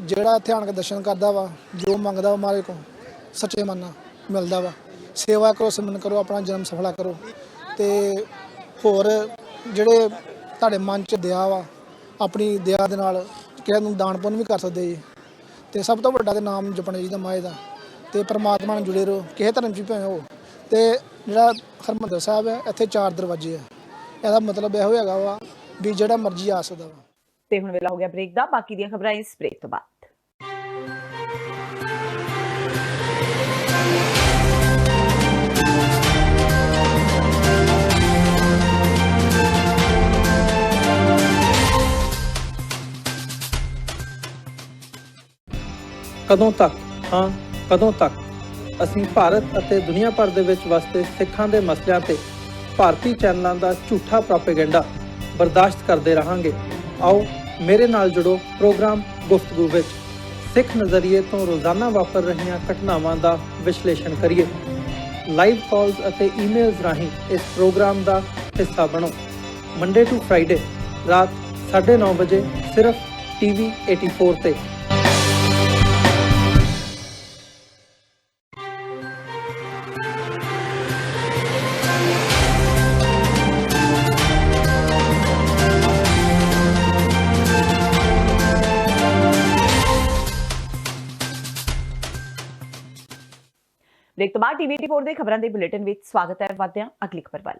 ਜਿਹੜਾ ਇੱਥੇ ਆਣ ਕੇ ਦਰਸ਼ਨ ਕਰਦਾ ਵਾ, ਜੋ ਮੰਗਦਾ ਵਾ ਮਾਰੇ ਕੋਲ ਸੱਚੇ ਮਨ ਨਾਲ ਮਿਲਦਾ ਵਾ। ਸੇਵਾ ਕਰੋ, ਸਿਮਰਨ ਕਰੋ, ਆਪਣਾ ਜਨਮ ਸਫਲਾ ਕਰੋ। ਤੇ ਹੋਰ ਜਿਹੜੇ ਤੁਹਾਡੇ ਮਨ 'ਚ ਦਇਆ ਵਾ, ਆਪਣੀ ਦਇਆ ਦੇ ਨਾਲ ਕਿਸੇ ਨੂੰ ਦਾਨ ਪੁੰਨ ਵੀ ਕਰ ਸਕਦੇ ਜੀ। ਤੇ ਸਭ ਤੋਂ ਵੱਡਾ ਤੇ ਨਾਮ ਜਪਣਾ ਜੀ ਦਾ ਮਾਏ ਦਾ, ਤੇ ਪਰਮਾਤਮਾ ਨਾਲ ਜੁੜੇ ਰਹੋ, ਕਿਸੇ ਧਰਮ 'ਚ ਵੀ ਭਾਵੇਂ ਹੋ। ਤੇ ਜਿਹੜਾ ਹਰਿਮੰਦਰ ਸਾਹਿਬ ਹੈ, ਇੱਥੇ 4 ਦਰਵਾਜ਼ੇ ਆ। ਇਹਦਾ ਮਤਲਬ ਇਹੋ ਹੈਗਾ ਵਾ ਵੀ ਜਿਹੜਾ ਮਰਜ਼ੀ ਆ ਸਕਦਾ ਵਾ। ਤੇ ਹੁਣ ਵੇਲਾ ਹੋ ਗਿਆ ਬ੍ਰੇਕ ਦਾ। ਬਾਕੀ ਦੀਆਂ ਖਬਰਾਂ ਇਸ ਬ੍ਰੇਕ ਤੋਂ ਬਾਅਦ। ਕਦੋਂ ਤੱਕ, ਹਾਂ ਕਦੋਂ ਤੱਕ ਅਸੀਂ ਭਾਰਤ ਅਤੇ ਦੁਨੀਆ ਭਰ ਦੇ ਵਿੱਚ ਵਸਦੇ ਸਿੱਖਾਂ ਦੇ ਮਸਲਿਆਂ ਤੇ ਭਾਰਤੀ ਚੈਨਲਾਂ ਦਾ ਝੂਠਾ ਪ੍ਰੋਪੇਗੈਂਡਾ ਬਰਦਾਸ਼ਤ ਕਰਦੇ ਰਹਾਂਗੇ। ਆਓ ਮੇਰੇ ਨਾਲ ਜੁੜੋ ਪ੍ਰੋਗਰਾਮ ਗੁਫ਼ਤਗੂ ਵਿੱਚ। ਸਿੱਖ ਨਜ਼ਰੀਏ ਤੋਂ ਰੋਜ਼ਾਨਾ ਵਾਪਰ ਰਹੀਆਂ ਘਟਨਾਵਾਂ ਦਾ ਵਿਸ਼ਲੇਸ਼ਣ ਕਰੀਏ। ਲਾਈਵ ਕਾਲਸ ਅਤੇ ਈਮੇਲਸ ਰਾਹੀਂ ਇਸ ਪ੍ਰੋਗਰਾਮ ਦਾ ਹਿੱਸਾ ਬਣੋ। ਮੰਡੇ ਟੂ ਫਰਾਈਡੇ ਰਾਤ 9:30 ਵਜੇ ਸਿਰਫ TV 84 ਤੇ। ਬ੍ਰੇਕ ਤੋਂ ਬਾਅਦ TV 84 ਦੇ ਖਬਰਾਂ ਦੇ ਬੁਲੇਟਿਨ ਵਿੱਚ ਸਵਾਗਤ ਹੈ। ਵਧਦੇ ਹਾਂ ਅਗਲੀ ਖਬਰ ਵੱਲ।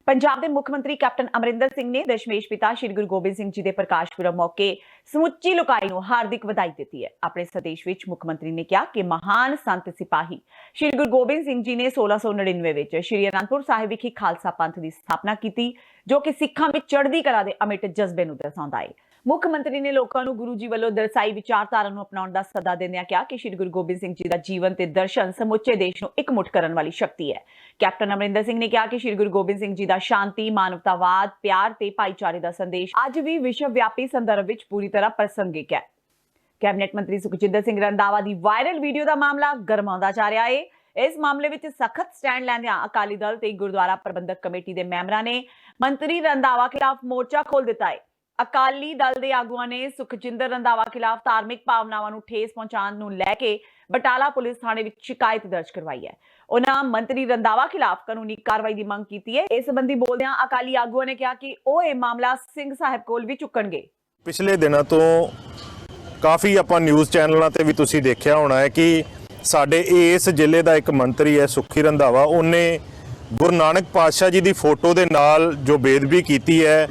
ਪੰਜਾਬ ਦੇ ਮੁੱਖ ਮੰਤਰੀ ਕੈਪਟਨ ਅਮਰਿੰਦਰ ਸਿੰਘ ਨੇ ਦਸ਼ਮੇਸ਼ ਪਿਤਾ ਸ਼੍ਰੀ ਗੁਰੂ ਗੋਬਿੰਦ ਸਿੰਘ ਜੀ ਦੇ ਪ੍ਰਕਾਸ਼ ਪੁਰਬ ਮੌਕੇ ਸਮੁੱਚੀ ਲੋਕਾਈ ਨੂੰ ਹਾਰਦਿਕ ਵਧਾਈ ਦਿੱਤੀ ਹੈ। ਆਪਣੇ ਸੰਦੇਸ਼ ਵਿੱਚ ਮੁੱਖ ਮੰਤਰੀ ਨੇ ਕਿਹਾ ਕਿ ਮਹਾਨ ਸੰਤ ਸਿਪਾਹੀ ਸ਼੍ਰੀ ਗੁਰੂ ਗੋਬਿੰਦ ਸਿੰਘ ਜੀ ਨੇ 1699 ਵਿੱਚ ਸ਼੍ਰੀ ਅਨੰਦਪੁਰ ਸਾਹਿਬ ਵਿਖੇ ਖਾਲਸਾ ਪੰਥ ਦੀ ਸਥਾਪਨਾ ਕੀਤੀ, ਜੋ ਕਿ ਸਿੱਖਾਂ ਵਿੱਚ ਚੜ੍ਹਦੀ ਕਲਾ ਦੇ ਅਮਿੱਟ ਜਜ਼ਬੇ ਨੂੰ ਦਰਸਾਉਂਦਾ ਹੈ। ਮੁੱਖ ਮੰਤਰੀ ਨੇ ਲੋਕਾਂ ਨੂੰ ਗੁਰੂ ਜੀ ਵੱਲੋਂ ਦਰਸਾਈ ਵਿਚਾਰਧਾਰਾ ਨੂੰ ਅਪਣਾਉਣ ਦਾ ਸੱਦਾ ਦਿੰਦਿਆਂ ਕਿਹਾ ਕਿ ਸ਼੍ਰੀ ਗੁਰੂ ਗੋਬਿੰਦ ਸਿੰਘ ਜੀ ਦਾ ਜੀਵਨ ਤੇ ਦਰਸ਼ਨ ਸਮੁੱਚੇ ਦੇਸ਼ ਨੂੰ ਇਕਮੁੱਠ ਕਰਨ ਵਾਲੀ ਸ਼ਕਤੀ ਹੈ। ਕੈਪਟਨ ਅਮਰਿੰਦਰ ਸਿੰਘ ਨੇ ਕਿਹਾ ਕਿ ਸ਼੍ਰੀ ਗੁਰੂ ਗੋਬਿੰਦ ਸਿੰਘ ਜੀ ਦਾ ਸ਼ਾਂਤੀ, ਮਾਨਵਤਾਵਾਦ, ਪਿਆਰ ਤੇ ਭਾਈਚਾਰੇ ਦਾ ਸੰਦੇਸ਼ ਅੱਜ ਵੀ ਵਿਸ਼ਵ ਵਿਆਪੀ ਸੰਦਰਭ ਵਿੱਚ ਪੂਰੀ ਤਰ੍ਹਾਂ ਪ੍ਰਸੰਗਿਕ ਹੈ। ਕੈਬਨਿਟ ਮੰਤਰੀ ਸੁਖਜਿੰਦਰ ਸਿੰਘ ਰੰਧਾਵਾ ਦੀ ਵਾਇਰਲ ਵੀਡੀਓ ਦਾ ਮਾਮਲਾ ਗਰਮਾਉਂਦਾ ਜਾ ਰਿਹਾ ਹੈ। ਇਸ ਮਾਮਲੇ ਵਿੱਚ ਸਖਤ ਸਟੈਂਡ ਲੈਂਦਿਆਂ ਅਕਾਲੀ ਦਲ ਤੇ ਗੁਰਦੁਆਰਾ ਪ੍ਰਬੰਧਕ ਕਮੇਟੀ ਦੇ ਮੈਂਬਰਾਂ ਨੇ ਮੰਤਰੀ ਰੰਧਾਵਾ ਖਿਲਾਫ ਮੋਰਚਾ ਖੋਲ੍ਹ ਦਿੱਤਾ ਹੈ। ਅਕਾਲੀ ਦਲ ਦੇ ਆਗੂਆਂ ਨੇ ਸੁਖਜਿੰਦਰ ਰੰਧਾਵਾ ਖਿਲਾਫ ਧਾਰਮਿਕ ਭਾਵਨਾਵਾਂ ਨੂੰ ਠੇਸ ਪਹੁੰਚਾਉਣ ਨੂੰ ਲੈ ਕੇ ਬਟਾਲਾ ਪੁਲਿਸ ਥਾਣੇ ਵਿੱਚ ਸ਼ਿਕਾਇਤ ਦਰਜ ਕਰਵਾਈ ਹੈ। ਉਹਨਾਂ ਮੰਤਰੀ ਰੰਧਾਵਾ ਖਿਲਾਫ ਕਾਨੂੰਨੀ ਕਾਰਵਾਈ ਦੀ ਮੰਗ ਕੀਤੀ ਹੈ। ਇਸ ਸੰਬੰਧੀ ਬੋਲਦਿਆਂ ਅਕਾਲੀ ਆਗੂਆਂ ਨੇ ਕਿਹਾ ਕਿ ਉਹ ਇਹ ਮਾਮਲਾ ਸਿੰਘ ਸਾਹਿਬ ਕੋਲ ਵੀ ਚੁੱਕਣਗੇ। ਪਿਛਲੇ ਦਿਨਾਂ ਤੋਂ ਕਾਫੀ ਆਪਾਂ ਨਿਊਜ਼ ਚੈਨਲਾਂ ਤੇ ਵੀ ਤੁਸੀਂ ਦੇਖਿਆ ਹੋਣਾ ਹੈ ਕਿ ਸਾਡੇ ਇਸ ਜ਼ਿਲ੍ਹੇ ਦਾ ਇੱਕ ਮੰਤਰੀ ਹੈ ਸੁਖੀ ਰੰਧਾਵਾ, ਉਹਨੇ ਗੁਰੂ ਨਾਨਕ ਪਾਤਸ਼ਾਹ ਜੀ ਦੀ ਫੋਟੋ ਦੇ ਨਾਲ ਜੋ ਬੇਅਦਬੀ ਕੀਤੀ ਹੈ,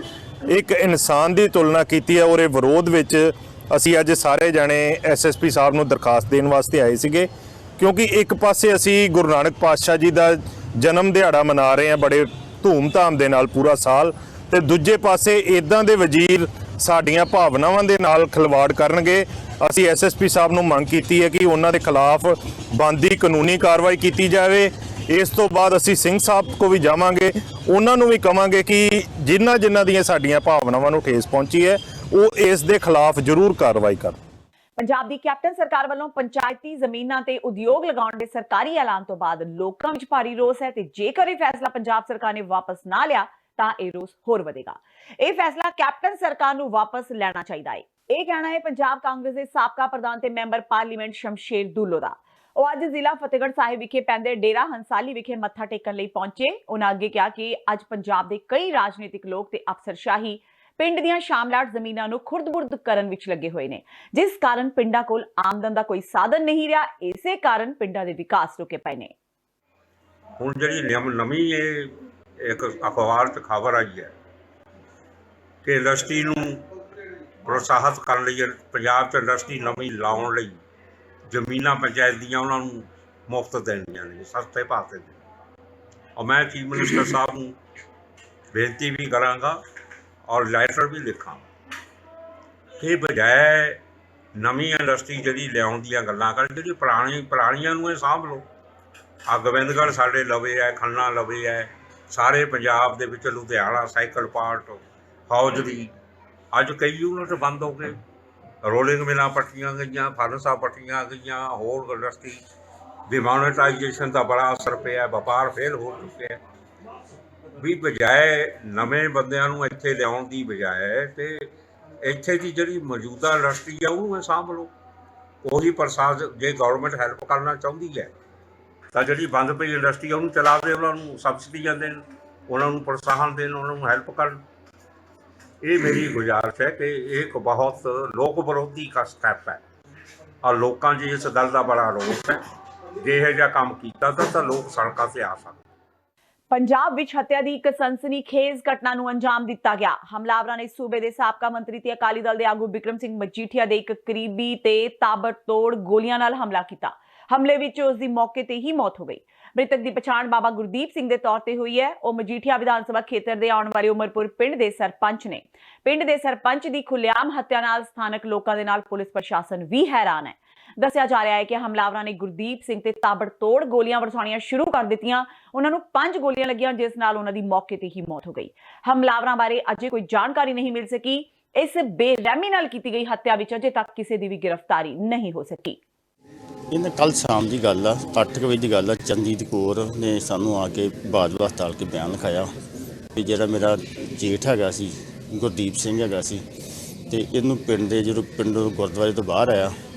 ਇੱਕ ਇਨਸਾਨ ਦੀ ਤੁਲਨਾ ਕੀਤੀ ਹੈ। ਉਹਦੇ ਵਿਰੋਧ ਵਿੱਚ ਅਸੀਂ ਅੱਜ ਸਾਰੇ ਜਾਣੇ SSP ਸਾਹਿਬ ਨੂੰ ਦਰਖਾਸਤ ਦੇਣ ਵਾਸਤੇ ਆਏ ਸੀਗੇ, ਕਿਉਂਕਿ ਇੱਕ ਪਾਸੇ ਅਸੀਂ ਗੁਰੂ ਨਾਨਕ ਪਾਤਸ਼ਾਹ ਜੀ ਦਾ ਜਨਮ ਦਿਹਾੜਾ ਮਨਾ ਰਹੇ ਹਾਂ ਬੜੇ ਧੂਮ-ਧਾਮ ਦੇ ਨਾਲ ਪੂਰਾ ਸਾਲ, ਤੇ ਦੂਜੇ ਪਾਸੇ ਇਦਾਂ ਦੇ ਵਜ਼ੀਰ ਸਾਡੀਆਂ ਭਾਵਨਾਵਾਂ ਦੇ ਨਾਲ ਖਿਲਵਾੜ ਕਰਨਗੇ। ਅਸੀਂ SSP ਸਾਹਿਬ ਨੂੰ ਮੰਗ ਕੀਤੀ ਹੈ ਕਿ ਉਹਨਾਂ ਦੇ ਖਿਲਾਫ ਬਣਦੀ ਕਾਨੂੰਨੀ ਕਾਰਵਾਈ ਕੀਤੀ ਜਾਵੇ। ਇਸ ਤੋਂ ਬਾਅਦ ਅਸੀਂ ਸਿੰਘ ਸਾਹਿਬ ਕੋ ਵੀ ਜਾਵਾਂਗੇ, ਉਹਨਾਂ ਨੂੰ ਵੀ ਕਵਾਂਗੇ ਕਿ ਜਿਨ੍ਹਾਂ ਦੀਆਂ ਸਾਡੀਆਂ ਭਾਵਨਾਵਾਂ ਨੂੰ ਠੇਸ ਪਹੁੰਚੀ ਹੈ ਉਹ ਇਸ ਦੇ ਖਿਲਾਫ ਜ਼ਰੂਰ ਕਾਰਵਾਈ ਕਰਨ। ਪੰਜਾਬ ਦੀ ਕੈਪਟਨ ਸਰਕਾਰ ਵੱਲੋਂ ਪੰਚਾਇਤੀ ਜ਼ਮੀਨਾਂ ਤੇ ਉਦਯੋਗ ਲਗਾਉਣ ਦੇ ਸਰਕਾਰੀ ਐਲਾਨ ਤੋਂ ਬਾਅਦ ਲੋਕਾਂ ਵਿੱਚ ਭਾਰੀ ਰੋਸ ਹੈ ਤੇ ਜੇਕਰ ਇਹ ਫੈਸਲਾ ਪੰਜਾਬ ਸਰਕਾਰ ਨੇ ਵਾਪਸ ਨਾ ਲਿਆ ਤਾਂ ਇਹ ਰੋਸ ਹੋਰ ਵਧੇਗਾ। ਇਹ ਫੈਸਲਾ ਕੈਪਟਨ ਸਰਕਾਰ ਨੂੰ ਵਾਪਸ ਲੈਣਾ ਚਾਹੀਦਾ ਹੈ। ਇਹ ਕਹਿਣਾ ਹੈ ਪੰਜਾਬ ਕਾਂਗਰਸ ਦੇ ਸਾਬਕਾ ਪ੍ਰਧਾਨ ਤੇ ਮੈਂਬਰ ਪਾਰਲੀਮੈਂਟ ਸ਼ਮਸ਼ੇਰ ਦੁੱਲੋ ਦਾ। ਉਹ ਅੱਜ ਜ਼ਿਲ੍ਹਾ ਫਤਿਹਗੜ੍ਹ ਸਾਹਿਬ ਵਿਖੇ ਪੈਂਦੇ ਡੇਰਾ ਹੰਸਾਲੀ ਵਿਖੇ ਮੱਥਾ ਟੇਕਣ ਲਈ ਪਹੁੰਚੇ। ਉਹਨਾਂ ਅੱਗੇ ਕਿਹਾ ਕਿ ਅੱਜ ਪੰਜਾਬ ਦੇ ਕਈ ਰਾਜਨੀਤਿਕ ਲੋਕ ਤੇ ਅਫਸਰਸ਼ਾਹੀ ਪਿੰਡ ਦੀਆਂ ਸ਼ਾਮਲਾਟ ਜ਼ਮੀਨਾਂ ਨੂੰ ਖੁਰਦ-ਬੁਰਦ ਕਰਨ ਵਿੱਚ ਲੱਗੇ ਹੋਏ ਨੇ, ਜਿਸ ਕਾਰਨ ਪਿੰਡਾਂ ਕੋਲ ਆਮਦਨ ਦਾ ਕੋਈ ਸਾਧਨ ਨਹੀਂ ਰਿਹਾ। ਇਸੇ ਕਾਰਨ ਪਿੰਡਾਂ ਦੇ ਵਿਕਾਸ ਰੁਕੇ ਪਏ ਨੇ। ਹੁਣ ਜਿਹੜੀ ਨਵੀਂ ਇੱਕ ਅਖਬਾਰ 'ਚ ਖਬਰ ਆਈ ਹੈ ਕਿ ਇੰਡਸਟਰੀ ਨੂੰ ਪ੍ਰੋਤਸਾਹਿਤ ਕਰਨ ਲਈ ਪੰਜਾਬ 'ਚ ਇੰਡਸਟਰੀ ਨਵੀਂ ਲਾਉਣ ਲਈ ਜ਼ਮੀਨਾਂ ਪੰਚਾਇਤ ਦੀਆਂ ਉਹਨਾਂ ਨੂੰ ਮੁਫਤ ਦੇਣੀਆਂ ਨੇ, ਸਸਤੇ ਭਾਅ 'ਤੇ। ਔਰ ਮੈਂ ਚੀਫ ਮਿਨਿਸਟਰ ਸਾਹਿਬ ਨੂੰ ਬੇਨਤੀ ਵੀ ਕਰਾਂਗਾ ਔਰ ਲੈਟਰ ਵੀ ਲਿਖਾਂਗਾ ਕਿ ਬਜਾਏ ਨਵੀਂ ਇੰਡਸਟਰੀ ਜਿਹੜੀ ਲਿਆਉਣ ਦੀਆਂ ਗੱਲਾਂ ਕਰ, ਜਿਹੜੀ ਪੁਰਾਣੀਆਂ ਨੂੰ ਇਹ ਸਾਂਭ ਲਓ। ਆ ਗੋਬਿੰਦਗੜ੍ਹ ਸਾਡੇ ਲਵੇ ਹੈ, ਖੰਨਾ ਲਵੇ ਹੈ, ਸਾਰੇ ਪੰਜਾਬ ਦੇ ਵਿੱਚ ਲੁਧਿਆਣਾ ਸਾਈਕਲ ਪਾਰਟ, ਹੌਜ਼ਰੀ, ਅੱਜ ਕਈ ਯੂਨਿਟ ਬੰਦ ਹੋ ਗਏ, ਰੋਲਿੰਗ ਮਿਲਾਂ ਪੱਟੀਆਂ ਗਈਆਂ, ਫਰਨਸਾਂ ਪੱਟੀਆਂ ਗਈਆਂ, ਹੋਰ ਇੰਡਸਟਰੀ ਡਿਮੋਨੇਟਾਈਜੇਸ਼ਨ ਦਾ ਬੜਾ ਅਸਰ ਪਿਆ, ਵਪਾਰ ਫੇਲ ਹੋ ਚੁੱਕਿਆ। ਵੀ ਬਜਾਏ ਨਵੇਂ ਬੰਦਿਆਂ ਨੂੰ ਇੱਥੇ ਲਿਆਉਣ ਦੀ ਬਜਾਏ ਤੇ ਇੱਥੇ ਦੀ ਜਿਹੜੀ ਮੌਜੂਦਾ ਇੰਡਸਟਰੀ ਆ ਉਹਨੂੰ ਇਹ ਸਾਂਭ ਲਓ। ਉਹੀ ਪ੍ਰਸ਼ਾਸਨ, ਜੇ ਗੌਰਮੈਂਟ ਹੈਲਪ ਕਰਨਾ ਚਾਹੁੰਦੀ ਹੈ ਤਾਂ ਜਿਹੜੀ ਬੰਦ ਪਈ ਇੰਡਸਟਰੀ ਆ ਉਹਨੂੰ ਚਲਾਵੇ, ਉਹਨਾਂ ਨੂੰ ਸਬਸਿਡੀਆਂ ਦੇਣ, ਉਹਨਾਂ ਨੂੰ ਪ੍ਰੋਤਸਾਹਨ ਦੇਣ, ਉਹਨਾਂ ਨੂੰ ਹੈਲਪ ਕਰਨ। ਇਹ ਮੇਰੀ ਗੁਜ਼ਾਰਿਸ਼ ਹੈ ਕਿ ਇਹ ਇੱਕ ਬਹੁਤ ਲੋਕ ਵਿਰੋਧੀ ਦਾ ਸਟੈਪ ਹੈ ਔਰ ਲੋਕਾਂ 'ਚ ਇਸ ਗੱਲ ਦਾ ਬੜਾ ਰੋਸ ਹੈ। ਜੇ ਇਹੋ ਜਿਹਾ ਕੰਮ ਕੀਤਾ ਤਾਂ ਲੋਕ ਸੜਕਾਂ 'ਤੇ ਆ ਸਕਦੇ। ਪੰਜਾਬ ਵਿੱਚ ਹੱਤਿਆ ਦੀ ਇੱਕ ਸਨਸਨੀਖੇਜ਼ ਘਟਨਾ ਨੂੰ ਅੰਜਾਮ ਦਿੱਤਾ ਗਿਆ। ਹਮਲਾਵਰਾਂ ਨੇ ਸੂਬੇ ਦੇ ਸਾਬਕਾ ਮੰਤਰੀ ਤੇ ਅਕਾਲੀ ਦਲ ਦੇ ਆਗੂ ਬਿਕਰਮ ਸਿੰਘ ਮਜੀਠੀਆ ਦੇ ਇੱਕ ਕਰੀਬੀ ਤੇ ਤਾਬੜਤੋੜ ਗੋਲੀਆਂ ਨਾਲ ਹਮਲਾ ਕੀਤਾ। ਹਮਲੇ ਵਿੱਚ ਉਸ ਦੀ ਮੌਕੇ ਤੇ ਹੀ ਮੌਤ ਹੋ ਗਈ। ਮ੍ਰਿਤਕ ਦੀ ਪਛਾਣ ਬਾਬਾ ਗੁਰਦੀਪ ਸਿੰਘ ਦੇ ਤੌਰ ਤੇ ਹੋਈ ਹੈ। ਉਹ ਮਜੀਠੀਆ ਵਿਧਾਨ ਸਭਾ ਖੇਤਰ ਦੇ ਆਉਣ ਵਾਲੇ ਉਮਰਪੁਰ ਪਿੰਡ ਦੇ ਸਰਪੰਚ ਨੇ। ਪਿੰਡ ਦੇ ਸਰਪੰਚ ਦੀ ਖੁੱਲ੍ਹੇਆਮ ਹੱਤਿਆ ਨਾਲ ਸਥਾਨਕ ਲੋਕਾਂ ਦੇ ਨਾਲ ਪੁਲਿਸ ਪ੍ਰਸ਼ਾਸਨ ਵੀ ਹੈਰਾਨ ਹੈ। ਦੱਸਿਆ ਜਾ ਰਿਹਾ ਹੈ ਕਿ ਹਮਲਾਵਰਾਂ ਨੇ ਗੁਰਦੀਪ ਸਿੰਘ ਤੇ ਤਾਬੜਤੋੜ ਗੋਲੀਆਂ ਵਰਸਾਉਣੀਆਂ ਸ਼ੁਰੂ ਕਰ ਦਿੱਤੀਆਂ। ਉਹਨਾਂ ਨੂੰ 5 ਗੋਲੀਆਂ ਲੱਗੀਆਂ, ਜਿਸ ਨਾਲ ਉਹਨਾਂ ਦੀ ਮੌਕੇ ਤੇ ਹੀ ਮੌਤ ਹੋ ਗਈ। ਹਮਲਾਵਰਾਂ ਬਾਰੇ ਅਜੇ ਕੋਈ ਜਾਣਕਾਰੀ ਨਹੀਂ ਮਿਲ ਸਕੀ। ਇਸ ਬੇਰਹਿਮੀ ਨਾਲ ਕੀਤੀ ਗਈ ਹੱਤਿਆ ਵਿੱਚ ਅਜੇ ਤੱਕ ਕਿਸੇ ਦੀ ਵੀ ਗ੍ਰਿਫਤਾਰੀ ਨਹੀਂ ਹੋ ਸਕੀ। ਇਹਨਾਂ ਕੱਲ੍ਹ ਸ਼ਾਮ ਦੀ ਗੱਲ ਆ, 8 ਵਜੇ ਦੀ ਗੱਲ ਆ। ਚੰਦੀਤ ਕੌਰ ਨੇ ਸਾਨੂੰ ਆ ਕੇ ਬਾਜਵਾ ਹਸਪਤਾਲ ਕੇ ਬਿਆਨ ਲਿਖਾਇਆ ਵੀ ਜਿਹੜਾ ਮੇਰਾ ਜੇਠ ਹੈਗਾ ਸੀ, ਗੁਰਦੀਪ ਸਿੰਘ ਹੈਗਾ ਸੀ, ਤੇ ਇਹਨੂੰ ਜਦੋਂ ਪਿੰਡ ਗੁਰਦੁਆਰੇ ਤੋਂ ਬਾਹਰ ਆਇਆ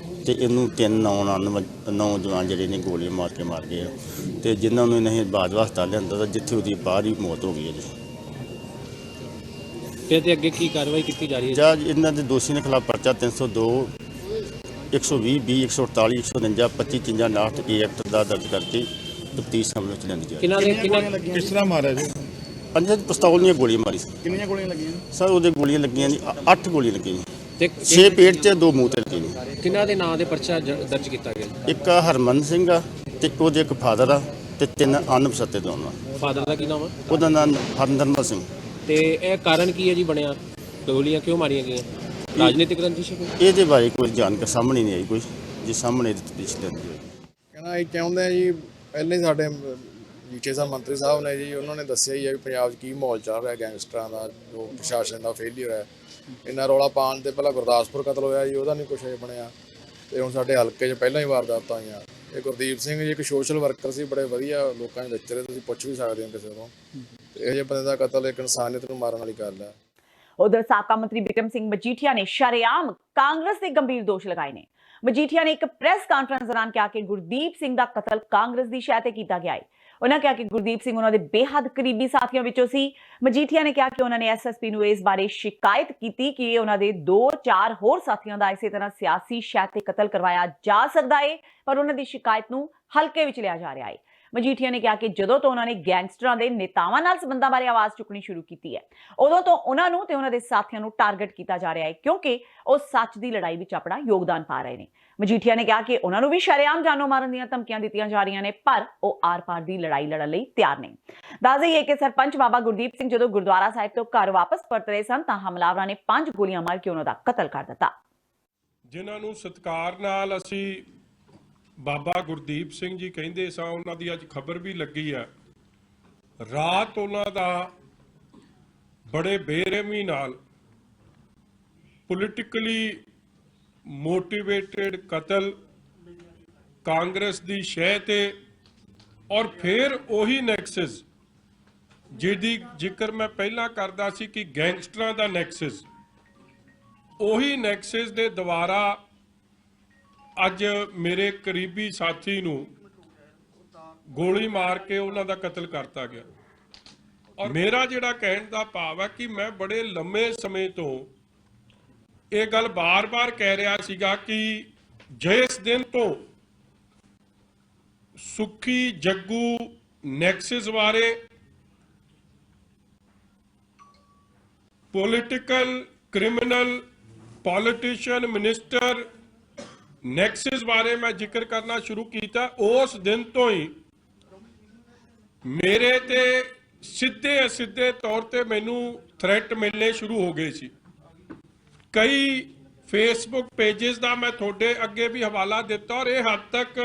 ਤੇ ਇਹਨੂੰ 3 ਨੌਜਵਾਨ ਜਿਹੜੇ ਨੇ ਗੋਲੀਆਂ ਮਾਰ ਗਏ ਆ, ਤੇ ਜਿਨ੍ਹਾਂ ਨੂੰ ਇਹਨੇ ਬਾਜਵਾ ਹਸਪਤਾਲ ਲਿਆਂਦਾ ਤਾਂ ਜਿੱਥੇ ਉਹਦੀ ਬਾਹਰ ਹੀ ਮੌਤ ਹੋ ਗਈ ਹੈ ਜੀ। ਤੇ ਅੱਗੇ ਕੀ ਕਾਰਵਾਈ ਕੀਤੀ ਜਾ ਰਹੀ ਹੈ? ਜੱਜ ਇਹਨਾਂ ਦੇ ਦੋਸ਼ੀਆਂ ਦੇ ਖਿਲਾਫ ਪਰਚਾ 302 120 20 148 149 25 59 ਏ ਐਕਟ ਦਾ ਦਰਜ ਕਰਕੇ ਤਫਤੀਸ਼ ਅਮਲ ਵਿੱਚ ਲਿਆਂਦੀ ਜਾ ਰਹੀ ਹੈ। ਕਿਸ ਤਰ੍ਹਾਂ ਮਾਰਿਆ ਜੀ? 5 ਪਿਸਤੌਲ ਦੀਆਂ ਗੋਲੀਆਂ ਮਾਰੀ ਸੀ। ਕਿੰਨੀਆਂ ਗੋਲੀਆਂ ਲੱਗੀਆਂ ਸਰ ਉਹਦੇ ਗੋਲੀਆਂ ਲੱਗੀਆਂ ਜੀ 8 ਗੋਲੀਆਂ ਲੱਗੀਆਂ ਜੀ, ਤੇ 6 ਪੇਟ 'ਚ 2 ਮੂੰਹ ਤੇ ਲੱਗੇ ਜੀ। ਕਿਹਨਾਂ ਦੇ ਨਾਂ ਦੇ ਪਰਚਾ ਦਰਜ ਕੀਤਾ ਗਿਆ? ਇੱਕ ਹਰਮਨ ਸਿੰਘ ਆ ਤੇ ਉਹਦੇ ਇੱਕ ਫਾਦਰ ਆ ਤੇ 3 ਅਣਪਛਾਤੇ ਦੋਨ ਆ। ਫਾਦਰ ਦਾ ਕੀ ਨਾਮ ਹੈ? ਉਹਦਾ ਨਾਮ ਹਰਨਰਮਲ ਸਿੰਘ। ਤੇ ਇਹ ਕਾਰਨ ਕੀ ਹੈ ਜੀ ਬਣਿਆ? ਗੋਲੀਆਂ ਕਿਉਂ ਮਾਰੀਆਂ ਗਈਆਂ? ਰਾਜਨੀਤਿਕ ਰੰਜਿਸ਼ ਹੈ ਕੋਈ? ਇਹਦੇ ਬਾਰੇ ਕੋਈ ਜਾਣਕਾਰੀ ਸਾਹਮਣੇ ਨਹੀਂ ਆਈ, ਕੋਈ ਜੇ ਸਾਹਮਣੇ ਤਫਤੀਸ਼ ਲੈਂਦੀ ਹੋਈ। ਕਹਿਣਾ ਇਹ ਚਾਹੁੰਦੇ ਆ ਜੀ, ਪਹਿਲੇ ਸਾਡੇ ਜੀਠੇ ਸਾਹਿਬ ਮੰਤਰੀ ਸਾਹਿਬ ਨੇ ਜੀ, ਉਹਨਾਂ ਨੇ ਦੱਸਿਆ ਹੀ ਹੈ ਵੀ ਪੰਜਾਬ 'ਚ ਕੀ ਮਾਹੌਲ ਚੱਲ ਰਿਹਾ ਗੈਂਗਸਟਰਾਂ ਦਾ, ਜੋ ਪ੍ਰਸ਼ਾਸਨ ਦਾ ਫੇਲੀਅਰ ਹੈ। ਇੰਨਾ ਰੌਲਾ ਪਾਉਣ ਤੇ ਪਹਿਲਾਂ ਗੁਰਦਾਸਪੁਰ ਕਤਲ ਹੋਇਆ ਜੀ, ਉਹਦਾ ਨਹੀਂ ਕੁਛ ਬਣਿਆ, ਤੇ ਹੁਣ ਸਾਡੇ ਹਲਕੇ 'ਚ ਪਹਿਲਾਂ ਹੀ ਵਾਰਦਾਤਾਂ ਆਈਆਂ। ਇਹ ਗੁਰਦੀਪ ਸਿੰਘ ਜੀ ਇੱਕ ਸੋਸ਼ਲ ਵਰਕਰ ਸੀ, ਬੜੇ ਵਧੀਆ ਲੋਕਾਂ ਦੇ ਵਿਚਰੇ, ਤੁਸੀਂ ਪੁੱਛ ਵੀ ਸਕਦੇ ਹੋ ਕਿਸੇ ਤੋਂ। ਇਹੋ ਜਿਹੇ ਬੰਦੇ ਦਾ ਕਤਲ ਇੱਕ ਇਨਸਾਨੀਅਤ ਨੂੰ ਮਾਰਨ ਵਾਲੀ ਗੱਲ ਹੈ। ਉਧਰ ਸਾਬਕਾ ਮੰਤਰੀ ਬਿਕਰਮ ਸਿੰਘ ਮਜੀਠੀਆ ਨੇ ਸ਼ਰੇਆਮ ਕਾਂਗਰਸ ਦੇ ਗੰਭੀਰ ਦੋਸ਼ ਲਗਾਏ ਨੇ। ਮਜੀਠੀਆ ਨੇ ਇੱਕ ਪ੍ਰੈਸ ਕਾਨਫਰੰਸ ਦੌਰਾਨ ਕਿਹਾ ਕਿ ਗੁਰਦੀਪ ਸਿੰਘ ਦਾ ਕਤਲ ਕਾਂਗਰਸ ਦੀ ਸ਼ਹਿ ਤੇ ਕੀਤਾ ਗਿਆ ਹੈ। ਉਹਨਾਂ ਕਿਹਾ ਕਿ ਗੁਰਦੀਪ ਸਿੰਘ ਉਹਨਾਂ ਦੇ ਬੇਹੱਦ ਕਰੀਬੀ ਸਾਥੀਆਂ ਵਿੱਚੋਂ ਸੀ। ਮਜੀਠੀਆ ਨੇ ਕਿਹਾ ਕਿ ਉਹਨਾਂ ਨੇ ਐਸਐਸਪੀ ਨੂੰ ਇਸ ਬਾਰੇ ਸ਼ਿਕਾਇਤ ਕੀਤੀ ਕਿ ਉਹਨਾਂ ਦੇ 2-4 ਹੋਰ ਸਾਥੀਆਂ ਦਾ ਇਸੇ ਤਰ੍ਹਾਂ ਸਿਆਸੀ ਸ਼ਹਿ ਤੇ ਕਤਲ ਕਰਵਾਇਆ ਜਾ ਸਕਦਾ ਹੈ, ਪਰ ਉਹਨਾਂ ਦੀ ਸ਼ਿਕਾਇਤ ਨੂੰ ਹਲਕੇ ਵਿੱਚ ਲਿਆ ਜਾ ਰਿਹਾ ਹੈ। ਮਜੀਠੀਆ ਨੇ ਕਿਹਾ ਕਿ ਜਦੋਂ ਤੋਂ ਉਹਨਾਂ ਨੇ ਗੈਂਗਸਟਰਾਂ ਦੇ ਨੇਤਾਵਾਂ ਨਾਲ ਸਬੰਧਾਂ ਬਾਰੇ ਆਵਾਜ਼ ਚੁੱਕਣੀ ਸ਼ੁਰੂ ਕੀਤੀ ਹੈ, ਉਦੋਂ ਤੋਂ ਉਹਨਾਂ ਨੂੰ ਤੇ ਉਹਨਾਂ ਦੇ ਸਾਥੀਆਂ ਨੂੰ ਟਾਰਗੇਟ ਕੀਤਾ ਜਾ ਰਿਹਾ ਹੈ, ਕਿਉਂਕਿ ਉਹ ਸੱਚ ਦੀ ਲੜਾਈ ਵਿੱਚ ਆਪਣਾ ਯੋਗਦਾਨ ਪਾ ਰਹੇ ਨੇ। ਮਜੀਠੀਆ ਨੇ ਕਿਹਾ ਕਿ ਉਹਨਾਂ ਨੂੰ ਵੀ ਸ਼ਰੇਆਮ ਜਾਨੋਂ ਮਾਰਨ ਦੀਆਂ ਧਮਕੀਆਂ ਦਿੱਤੀਆਂ ਜਾ ਰਹੀਆਂ ਨੇ, ਪਰ ਉਹ ਆਰ-ਪਾਰ ਦੀ ਲੜਾਈ ਲੜਨ ਲਈ ਤਿਆਰ ਨਹੀਂ। ਦੱਸ ਦੇਈਏ ਕਿ ਸਰਪੰਚ ਬਾਬਾ ਗੁਰਦੀਪ ਸਿੰਘ ਜਦੋਂ ਗੁਰਦੁਆਰਾ ਸਾਹਿਬ ਤੋਂ ਘਰ ਵਾਪਸ ਪਰਤ ਰਹੇ ਸਨ ਤਾਂ ਹਮਲਾਵਰਾਂ ਨੇ 5 ਗੋਲੀਆਂ ਮਾਰ ਕੇ ਉਹਨਾਂ ਦਾ ਕਤਲ ਕਰ ਦਿੱਤਾ। ਜਿਨ੍ਹਾਂ ਨੂੰ ਸਤਿਕਾਰ ਨਾਲ ਅਸੀਂ ਬਾਬਾ ਗੁਰਦੀਪ ਸਿੰਘ ਜੀ ਕਹਿੰਦੇ ਸਾਂ, ਉਹਨਾਂ ਦੀ ਅੱਜ ਖਬਰ ਵੀ ਲੱਗੀ ਆ। ਰਾਤ ਉਹਨਾਂ ਦਾ ਬੜੇ ਬੇਰਹਿਮੀ ਨਾਲ ਪੋਲੀਟੀਕਲੀ ਮੋਟੀਵੇਟਡ ਕਤਲ ਕਾਂਗਰਸ ਦੀ ਸ਼ਹਿ ਤੇ, ਔਰ ਫਿਰ ਉਹੀ ਨੈਕਸਸ ਜਿਹਦੀ ਜ਼ਿਕਰ ਮੈਂ ਪਹਿਲਾਂ ਕਰਦਾ ਸੀ ਕਿ ਗੈਂਗਸਟਰਾਂ ਦਾ ਨੈਕਸਸ, ਉਹੀ ਨੈਕਸਸ ਦੇ ਦੁਆਰਾ ਅੱਜ ਮੇਰੇ ਕਰੀਬੀ ਸਾਥੀ ਨੂੰ ਗੋਲੀ ਮਾਰ ਕੇ ਉਹਨਾਂ ਦਾ ਕਤਲ ਕਰਤਾ ਗਿਆ। ਔਰ ਮੇਰਾ ਜਿਹੜਾ ਕਹਿਣ ਦਾ ਭਾਵ ਹੈ ਕਿ ਮੈਂ ਬੜੇ ਲੰਮੇ ਸਮੇਂ ਤੋਂ ਇਹ ਗੱਲ ਬਾਰ-ਬਾਰ ਕਹਿ ਰਿਹਾ ਸੀਗਾ ਕਿ ਜਿਸ ਦਿਨ ਤੋਂ ਸੁੱਖੀ ਜੱਗੂ ਨੈਕਸਸ ਬਾਰੇ political criminal politician minister Nexus ਬਾਰੇ ਮੈਂ ਜ਼ਿਕਰ ਕਰਨਾ ਸ਼ੁਰੂ ਕੀਤਾ, ਉਸ ਦਿਨ ਤੋਂ ਹੀ ਮੇਰੇ ਤੇ ਸਿੱਧੇ ਅਸਿੱਧੇ ਤੌਰ ਤੇ ਮੈਨੂੰ ਥ੍ਰੈਟ ਮਿਲਣੇ ਸ਼ੁਰੂ ਹੋ ਗਏ ਸੀ। ਕਈ ਫੇਸਬੁੱਕ ਪੇजेस ਦਾ ਮੈਂ ਤੁਹਾਡੇ ਅੱਗੇ ਵੀ ਹਵਾਲਾ ਦਿੱਤਾ ਔਰ ਇਹ ਹੱਦ ਤੱਕ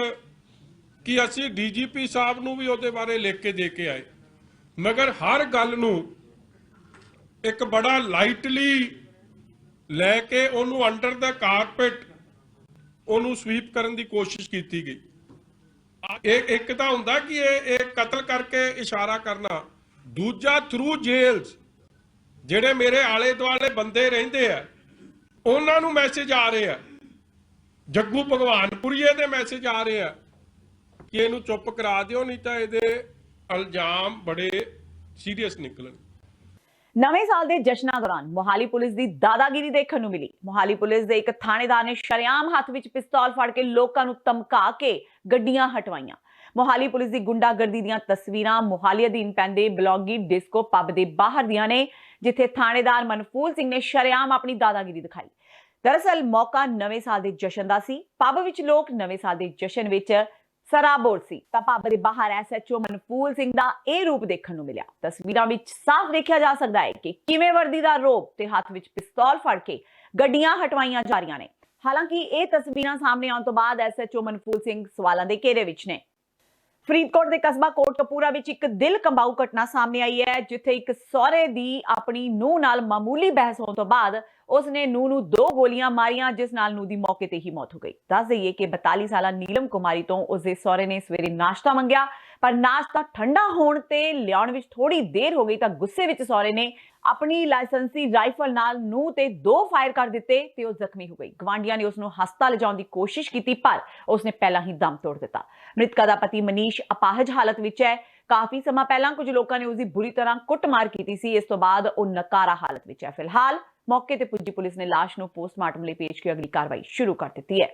ਕਿ ਅਸੀਂ ਡੀਜੀਪੀ ਸਾਹਿਬ ਨੂੰ ਵੀ ਉਹਦੇ ਬਾਰੇ ਲਿਖ ਕੇ ਦੇ ਕੇ ਆਏ, ਮਗਰ ਹਰ ਗੱਲ ਨੂੰ ਇੱਕ ਬੜਾ ਲਾਈਟਲੀ ਲੈ ਕੇ ਉਹਨੂੰ ਅੰਡਰ ਦਾ ਕਾਰਪੇਟ ਉਹਨੂੰ ਸਵੀਪ ਕਰਨ ਦੀ ਕੋਸ਼ਿਸ਼ ਕੀਤੀ ਗਈ। ਇੱਕ ਤਾਂ ਹੁੰਦਾ ਕਿ ਇਹ ਕਤਲ ਕਰਕੇ ਇਸ਼ਾਰਾ ਕਰਨਾ, ਦੂਜਾ ਥਰੂ ਜੇਲਸ ਜਿਹੜੇ ਮੇਰੇ ਆਲੇ ਦੁਆਲੇ ਬੰਦੇ ਰਹਿੰਦੇ ਆ ਉਹਨਾਂ ਨੂੰ ਮੈਸੇਜ ਆ ਰਹੇ ਆ, ਜੱਗੂ ਭਗਵਾਨਪੁਰੀਏ ਦੇ ਮੈਸੇਜ ਆ ਰਹੇ ਆ ਕਿ ਇਹਨੂੰ ਚੁੱਪ ਕਰਾ ਦਿਓ, ਨਹੀਂ ਤਾਂ ਇਹਦੇ ਇਲਜ਼ਾਮ ਬੜੇ ਸੀਰੀਅਸ ਨਿਕਲਣ। ਨਵੇਂ ਸਾਲ ਦੇ ਜਸ਼ਨਾਂ ਦੌਰਾਨ ਮੋਹਾਲੀ ਪੁਲਿਸ ਦੀ ਦਾਦਾਗਿਰੀ ਦੇਖਣ ਨੂੰ ਮਿਲੀ। ਮੋਹਾਲੀ ਪੁਲਿਸ ਦੇ ਇੱਕ ਥਾਣੇਦਾਰ ਨੇ ਸ਼ਰੇਆਮ ਹੱਥ ਵਿੱਚ ਪਿਸਤੌਲ ਫੜ ਕੇ ਲੋਕਾਂ ਨੂੰ ਧਮਕਾ ਕੇ ਗੱਡੀਆਂ ਹਟਵਾਈਆਂ। ਮੋਹਾਲੀ ਪੁਲਿਸ ਦੀ ਗੁੰਡਾਗਰਦੀ ਦੀਆਂ ਤਸਵੀਰਾਂ ਮੋਹਾਲੀ ਅਧੀਨ ਪੈਂਦੇ ਬਲੌਗੀ ਡਿਸਕੋ ਪੱਬ ਦੇ ਬਾਹਰ ਦੀਆਂ ਨੇ, ਜਿੱਥੇ ਥਾਣੇਦਾਰ ਮਨਫੂਲ ਸਿੰਘ ਨੇ ਸ਼ਰੇਆਮ ਆਪਣੀ ਦਾਦਾਗਿਰੀ ਦਿਖਾਈ। ਦਰਅਸਲ ਮੌਕਾ ਨਵੇਂ ਸਾਲ ਦੇ ਜਸ਼ਨ ਦਾ ਸੀ। ਪੱਬ ਵਿੱਚ ਲੋਕ ਨਵੇਂ ਸਾਲ ਦੇ ਜਸ਼ਨ ਵਿੱਚ ਸਰਾਬੋਰ ਸੀ ਤਾਂ ਪੱਬ ਦੇ ਬਾਹਰ ਐਸਐਚਓ ਮਨਫੂਲ ਸਿੰਘ ਦਾ ਇਹ ਰੂਪ ਦੇਖਣ ਨੂੰ ਮਿਲਿਆ। ਤਸਵੀਰਾਂ ਵਿੱਚ ਸਾਫ਼ ਦੇਖਿਆ ਜਾ ਸਕਦਾ ਹੈ ਕਿ ਕਿਵੇਂ ਵਰਦੀ ਦਾ ਰੋਬ ਤੇ ਹੱਥ ਵਿੱਚ ਪਿਸਤੌਲ ਫੜ ਕੇ ਗੱਡੀਆਂ ਹਟਵਾਈਆਂ ਜਾ ਰਹੀਆਂ ਨੇ। ਹਾਲਾਂਕਿ ਇਹ ਤਸਵੀਰਾਂ ਸਾਹਮਣੇ ਆਉਣ ਤੋਂ ਬਾਅਦ ਐਸਐਚਓ ਮਨਫੂਲ ਸਿੰਘ ਸਵਾਲਾਂ ਦੇ ਘੇਰੇ ਵਿੱਚ ਨੇ। ਫਰੀਦਕੋਟ ਦੇ ਕਸਬਾ ਕੋਟਕਪੂਰਾ ਵਿੱਚ ਇੱਕ ਦਿਲ ਕੰਬਾਊ ਘਟਨਾ ਸਾਹਮਣੇ ਆਈ ਹੈ, ਜਿੱਥੇ ਇੱਕ ਸਹੁਰੇ ਦੀ ਆਪਣੀ ਨੂੰਹ ਨਾਲ ਮਾਮੂਲੀ ਬਹਿਸ ਹੋਣ ਤੋਂ ਬਾਅਦ ਉਸਨੇ ਨੂੰਹ ਨੂੰ 2 ਗੋਲੀਆਂ ਮਾਰੀਆਂ, ਜਿਸ ਨਾਲ ਨੂੰਹ ਦੀ ਮੌਕੇ ਤੇ ਹੀ ਮੌਤ ਹੋ ਗਈ। ਦੱਸ ਦਈਏ ਕਿ 42 ਸਾਲਾ ਨੀਲਮ ਕੁਮਾਰੀ ਤੋਂ ਉਸਦੇ ਸਹੁਰੇ ਨੇ ਸਵੇਰੇ ਨਾਸ਼ਤਾ ਮੰਗਿਆ, ਪਰ ਨਾਸ਼ਤਾ ਠੰਡਾ ਹੋਣ ਤੇ ਲਿਆਉਣ ਵਿੱਚ ਥੋੜੀ ਦੇਰ ਹੋ ਗਈ ਤਾਂ ਗੁੱਸੇ ਵਿੱਚ ਸਹੁਰੇ ਨੇ ਆਪਣੀ ਲਾਇਸੈਂਸੀ ਰਾਈਫਲ ਨਾਲ ਨੂੰਹ ਤੇ 2 ਫਾਇਰ ਕਰ ਦਿੱਤੇ ਤੇ ਉਹ ਜ਼ਖਮੀ ਹੋ ਗਈ। ਗਵਾਂਢੀਆਂ ਨੇ ਉਸ ਨੂੰ ਹਸਪਤਾਲ ਲਿਜਾਉਣ ਦੀ ਕੋਸ਼ਿਸ਼ ਕੀਤੀ, ਪਰ ਉਸਨੇ ਪਹਿਲਾਂ ਹੀ ਦਮ ਤੋੜ ਦਿੱਤਾ। ਮ੍ਰਿਤਕਾ ਦਾ ਪਤੀ ਮਨੀਸ਼ ਅਪਾਹਜ ਹਾਲਤ ਵਿੱਚ ਹੈ। ਕਾਫੀ ਸਮਾਂ ਪਹਿਲਾਂ ਕੁਝ ਲੋਕਾਂ ਨੇ ਉਸਦੀ ਬੁਰੀ ਤਰ੍ਹਾਂ ਕੁੱਟਮਾਰ ਕੀਤੀ ਸੀ। ਇਸ ਤੋਂ ਬਾਅਦ ਉਹ ਨਕਾਰਾ ਹਾਲਤ ਵਿੱਚ ਹੈ। ਫਿਲਹਾਲ ਮੌਕੇ ਤੇ ਪੁੱਜੀ ਪੁਲਿਸ ਨੇ ਲਾਸ਼ ਨੂੰ ਪੋਸਟਮਾਰਟਮ ਲਈ ਭੇਜ ਕੇ ਅਗਲੀ ਕਾਰਵਾਈ ਸ਼ੁਰੂ ਕਰ ਦਿੱਤੀ ਹੈ।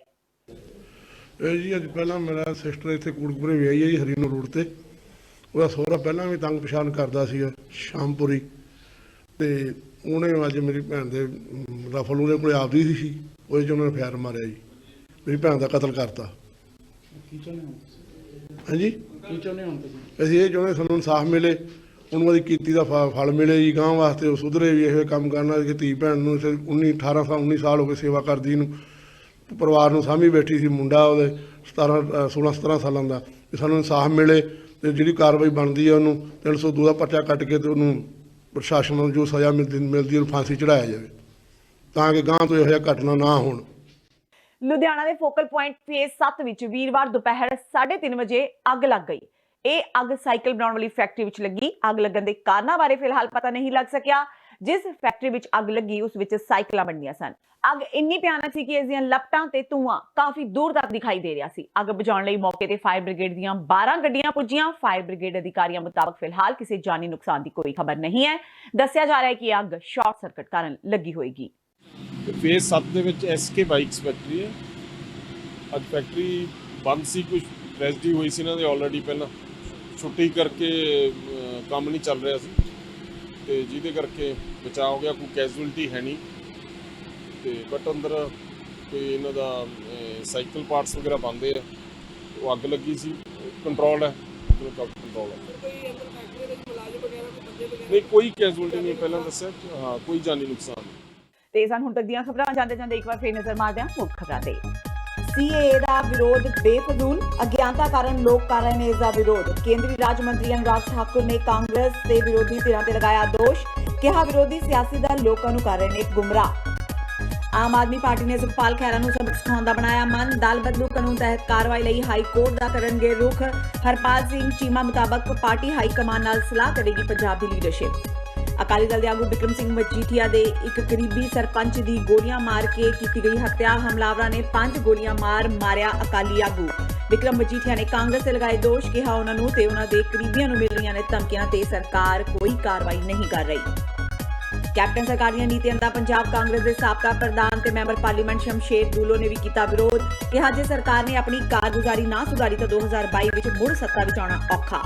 ਇਹ ਜੀ ਅੱਜ ਪਹਿਲਾਂ ਮੇਰਾ ਸਿਸਟਰ ਇੱਥੇ ਕੋਟਕਪੂਰੇ ਵਿਆਹੀ ਹੈ ਜੀ, ਹਰੀਨੋ ਰੋਡ ਤੇ। ਉਹਦਾ ਸਹੁਰਾ ਪਹਿਲਾਂ ਵੀ ਤੰਗ ਪਛਾਣ ਕਰਦਾ ਸੀ ਸ਼ਾਮਪੁਰੀ, ਤੇ ਉਹਨੇ ਅੱਜ ਮੇਰੀ ਭੈਣ ਦੇ ਰਫਲ ਉਹਦੇ ਕੋਲ ਆਪਦੀ ਸੀ, ਉਹਦੇ 'ਚ ਉਹਨਾਂ ਨੇ ਫਾਇਰ ਮਾਰਿਆ ਜੀ, ਮੇਰੀ ਭੈਣ ਦਾ ਕਤਲ ਕਰਤਾ। ਹਾਂਜੀ, ਅਸੀਂ ਇਹ ਚਾਹੁੰਦੇ ਸਾਨੂੰ ਇਨਸਾਫ ਮਿਲੇ, ਉਹਨੂੰ ਉਹਦੀ ਕੀਤੀ ਦਾ ਫਲ ਮਿਲੇ ਜੀ, ਗਾਂ ਵਾਸਤੇ ਉਹ ਸੁਧਰੇ ਵੀ ਇਹੋ ਕੰਮ ਕਰਨਾ ਕਿ ਧੀ ਭੈਣ ਨੂੰ 19 ਸਾਲ ਹੋ ਗਏ ਸੇਵਾ ਕਰਦੀ ਨੂੰ, ਪਰਿਵਾਰ ਨੂੰ ਸਾਂਭੀ ਬੈਠੀ ਸੀ, ਮੁੰਡਾ ਉਹਦੇ 16-17 ਸਾਲਾਂ ਦਾ। ਸਾਨੂੰ ਇਨਸਾਫ ਮਿਲੇ ਤੇ ਜਿਹੜੀ ਕਾਰਵਾਈ ਬਣਦੀ ਹੈ ਉਹਨੂੰ 302 ਦਾ ਪਰਚਾ ਕੱਟ ਕੇ ਤੇ ਉਹਨੂੰ ਪ੍ਰਸ਼ਾਸਨ ਨੂੰ ਜੋ ਸਜ਼ਾ ਮਿਲਦੀ ਉਹਨੂੰ ਫਾਂਸੀ ਚੜਾਇਆ ਜਾਵੇ, ਤਾਂ ਕਿ ਗਾਂ ਤੋਂ ਇਹੋ ਜਿਹਾ ਘਟਨਾ ਨਾ ਹੋਣ। ਲੁਧਿਆਣਾ ਦੇ ਫੋਕਲ ਪੁਆਇੰਟ ਫੇਜ਼ 7 ਵਿੱਚ ਵੀਰਵਾਰ ਦੁਪਹਿਰ 3:30 ਵਜੇ ਅੱਗ ਲੱਗ ਗਈ। ਇਹ ਅੱਗ ਸਾਈਕਲ ਬਣਾਉਣ ਵਾਲੀ ਫੈਕਟਰੀ ਵਿੱਚ ਲੱਗੀ। ਅੱਗ ਲੱਗਣ ਦੇ ਕਾਰਨਾਂ ਬਾਰੇ ਫਿਲਹਾਲ ਪਤਾ ਨਹੀਂ ਲੱਗ ਸਕਿਆ। ਜਿਸ ਫੈਕਟਰੀ ਵਿੱਚ ਅੱਗ ਲੱਗੀ ਉਸ ਵਿੱਚ ਸਾਈਕਲਾਂ ਬਣਦੀਆਂ ਸਨ। ਅੱਗ ਇੰਨੀ ਭਿਆਨਕ ਸੀ ਕਿ ਇਸ ਦੀਆਂ ਲਪਟਾਂ ਤੇ ਧੂਆਂ ਕਾਫੀ ਦੂਰ ਤੱਕ ਦਿਖਾਈ ਦੇ ਰਿਹਾ ਸੀ। ਅੱਗ ਬੁਝਾਉਣ ਲਈ ਮੌਕੇ ਤੇ ਫਾਇਰ ਬ੍ਰਿਗੇਡ ਦੀਆਂ 12 ਗੱਡੀਆਂ ਪੁੱਜੀਆਂ। ਫਾਇਰ ਬ੍ਰਿਗੇਡ ਅਧਿਕਾਰੀਆਂ ਮੁਤਾਬਕ ਫਿਲਹਾਲ ਕਿਸੇ ਜਾਨੀ ਨੁਕਸਾਨ ਦੀ ਕੋਈ ਖਬਰ ਨਹੀਂ ਹੈ। ਦੱਸਿਆ ਜਾ ਰਿਹਾ ਹੈ ਕਿ ਅੱਗ ਸ਼ਾਰਟ ਸਰਕਟ ਕਾਰਨ ਲੱਗੀ ਹੋਏਗੀ। ਫੇਜ਼ 7 ਦੇ ਵਿੱਚ ਐਸਕੇ ਬਾਈਕਸ ਫੈਕਟਰੀ ਹੈ। ਅੱਜ ਫੈਕਟਰੀ ਬੰਦ ਸੀ, ਕੁਝ ਟ੍ਰੈਜਡੀ ਹੋਈ ਸੀ ਇਹਨਾਂ ਦੇ ਆਲਰੇਡੀ ਪਹਿਲਾਂ, ਛੁੱਟੀ ਕਰਕੇ ਕੰਮ ਨਹੀਂ ਚੱਲ ਰਿਹਾ ਸੀ ਤੇ ਜਿਹਦੇ ਕਰਕੇ ਬਚਾਅ ਹੋ ਗਿਆ। ਕੋਈ ਕੈਜੂਅਲਟੀ ਹੈ ਨਹੀਂ ਤੇ ਬਟ ਅੰਦਰ ਕੋਈ ਇਹਨਾਂ ਦਾ ਸਾਈਕਲ ਪਾਰਟਸ ਵਗੈਰਾ ਬਣਦੇ ਆ, ਉਹ ਅੱਗ ਲੱਗੀ ਸੀ। ਕੰਟਰੋਲ ਹੈ, ਕੰਟਰੋਲ ਹੈ, ਨਹੀਂ ਕੋਈ ਕੈਜੂਅਲਟੀ ਨਹੀਂ। ਪਹਿਲਾਂ ਦੱਸਿਆ ਹਾਂ, ਕੋਈ ਜਾਨੀ ਨੁਕਸਾਨ ਨਹੀਂ। ਤੇ ਸਨ ਹੁਣ ਤੱਕ ਦੀਆਂ ਖਬਰਾਂ। ਜਾਂਦੇ ਇੱਕ ਵਾਰ ਫੇਰ ਨਜ਼ਰ ਮਾਰਦੇ ਹਾਂ ਮੁੱਖ ਖਬਰਾਂ ਤੇ। ਸੀਏਏ ਦਾ ਵਿਰੋਧ ਬੇਫਜ਼ੂਲ, ਅਗਿਆਨਤਾ ਕਾਰਨ ਲੋਕ ਕਰ ਰਹੇ ਨੇ ਇਸ ਦਾ ਵਿਰੋਧ। ਕੇਂਦਰੀ ਰਾਜ ਮੰਤਰੀ ਅਨੁਰਾਗ ਠਾਕੁਰ ਨੇ ਕਾਂਗਰਸ ਤੇ ਵਿਰੋਧੀ ਧਿਰਾਂ ਤੇ ਲਗਾਇਆ ਦੋਸ਼, ਕਿਹਾ ਵਿਰੋਧੀ ਸਿਆਸੀ ਦਲ ਲੋਕਾਂ ਨੂੰ ਕਰ ਰਹੇ ਨੇ ਗੁੰਮਰਾਹ। ਆਮ ਆਦਮੀ ਪਾਰਟੀ ਨੇ ਸੁਖਪਾਲ ਖਹਿਰਾ ਨੂੰ ਸਬਕ ਸਿਖਾਉਣ ਦਾ ਬਣਾਇਆ ਮਨ। ਦਲ ਬਦਲੂ ਕਾਨੂੰਨ ਤਹਿਤ ਕਾਰਵਾਈ ਲਈ ਹਾਈ ਕੋਰਟ ਦਾ ਕਰਨਗੇ ਰੁਖ। ਹਰਪਾਲ ਸਿੰਘ ਚੀਮਾ ਮੁਤਾਬਕ ਪਾਰਟੀ ਹਾਈ ਕਮਾਨ ਨਾਲ ਸਲਾਹ ਕਰੇਗੀ ਪੰਜਾਬ ਦੀ ਲੀਡਰਸ਼ਿਪ। ਅਕਾਲੀ ਦਲ ਦੇ ਆਗੂ ਬਿਕਰਮ ਸਿੰਘ ਮਜੀਠੀਆ ਦੇ ਇੱਕ ਕਰੀਬੀ ਸਰਪੰਚ ਦੀ ਗੋਲੀਆਂ ਮਾਰ ਕੇ ਕੀਤੀ ਗਈ ਹੱਤਿਆ। ਹਮਲਾਵਰਾਂ ਨੇ 5 ਗੋਲੀਆਂ ਮਾਰਿਆ ਅਕਾਲੀ ਆਗੂ। ਬਿਕਰਮ ਮਜੀਠੀਆ ਨੇ ਕਾਂਗਰਸ ਤੇ ਲਗਾਏ ਦੋਸ਼, ਕਿਹਾ ਉਹਨਾਂ ਨੂੰ ਤੇ ਉਹਨਾਂ ਦੇ ਕਰੀਬੀਆਂ ਨੂੰ ਮਿਲ ਰਹੀਆਂ ਨੇ ਧਮਕੀਆਂ ਤੇ ਸਰਕਾਰ ਕੋਈ ਕਾਰਵਾਈ ਨਹੀਂ ਕਰ ਰਹੀ। ਕੈਪਟਨ ਸਰਕਾਰ ਦੀਆਂ ਨੀਤੀਆਂ ਦਾ ਪੰਜਾਬ ਕਾਂਗਰਸ ਦੇ ਸਾਬਕਾ ਪ੍ਰਧਾਨ ਤੇ ਮੈਂਬਰ ਪਾਰਲੀਮੈਂਟ ਸ਼ਮਸ਼ੇਰ ਦੂਲੋ ਨੇ ਵੀ ਕੀਤਾ ਵਿਰੋਧ, ਕਿਹਾ ਜੇ ਸਰਕਾਰ ਨੇ ਆਪਣੀ ਕਾਰਗੁਜ਼ਾਰੀ ਨਾ ਸੁਧਾਰੀ ਤਾਂ 2022 ਵਿੱਚ ਮੁੜ ਸੱਤਾ ਵਿੱਚ ਆਉਣਾ ਔਖਾ।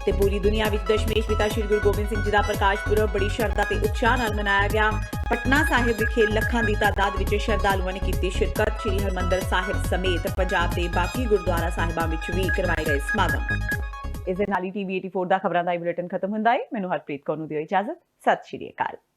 ਤੇ ਪੂਰੀ ਦੁਨੀਆ ਵਿੱਚ ਦਸ਼ਮੇਸ਼ ਪਿਤਾ ਸ਼੍ਰੀ ਗੁਰੂ ਗੋਬਿੰਦ ਸਿੰਘ ਜੀ ਦਾ ਪ੍ਰਕਾਸ਼ ਪੁਰਬ ਬੜੀ ਸ਼ਰਧਾ ਤੇ ਉਤਸ਼ਾਹ ਨਾਲ ਮਨਾਇਆ ਗਿਆ। ਪਟਨਾ ਸਾਹਿਬ ਵਿਖੇ ਲੱਖਾਂ ਦੀ ਤਾਦਾਦ ਵਿੱਚ ਸ਼ਰਧਾਲੂਆਂ ਨੇ ਕੀਤੀ ਸ਼ਿਰਕਤ। ਸ਼੍ਰੀ ਹਰਿਮੰਦਰ ਸਾਹਿਬ ਸਮੇਤ ਪੰਜਾਬ ਦੇ ਬਾਕੀ ਗੁਰਦੁਆਰਾ ਸਾਹਿਬਾਂ ਵਿੱਚ ਵੀ ਕਰਵਾਏ ਗਏ ਸਮਾਗਮ। ਇਸ ਦੇ ਨਾਲ ਹੀ TV 84 ਦਾ ਖਬਰਾਂ ਦਾ ਬੁਲੇਟਿਨ ਖਤਮ ਹੁੰਦਾ ਹੈ। ਮੈਨੂੰ ਹਰਪ੍ਰੀਤ ਕੌਰ ਨੂੰ ਦਿਓ ਇਜਾਜ਼ਤ। ਸਤਿ ਸ਼੍ਰੀ ਅਕਾਲ।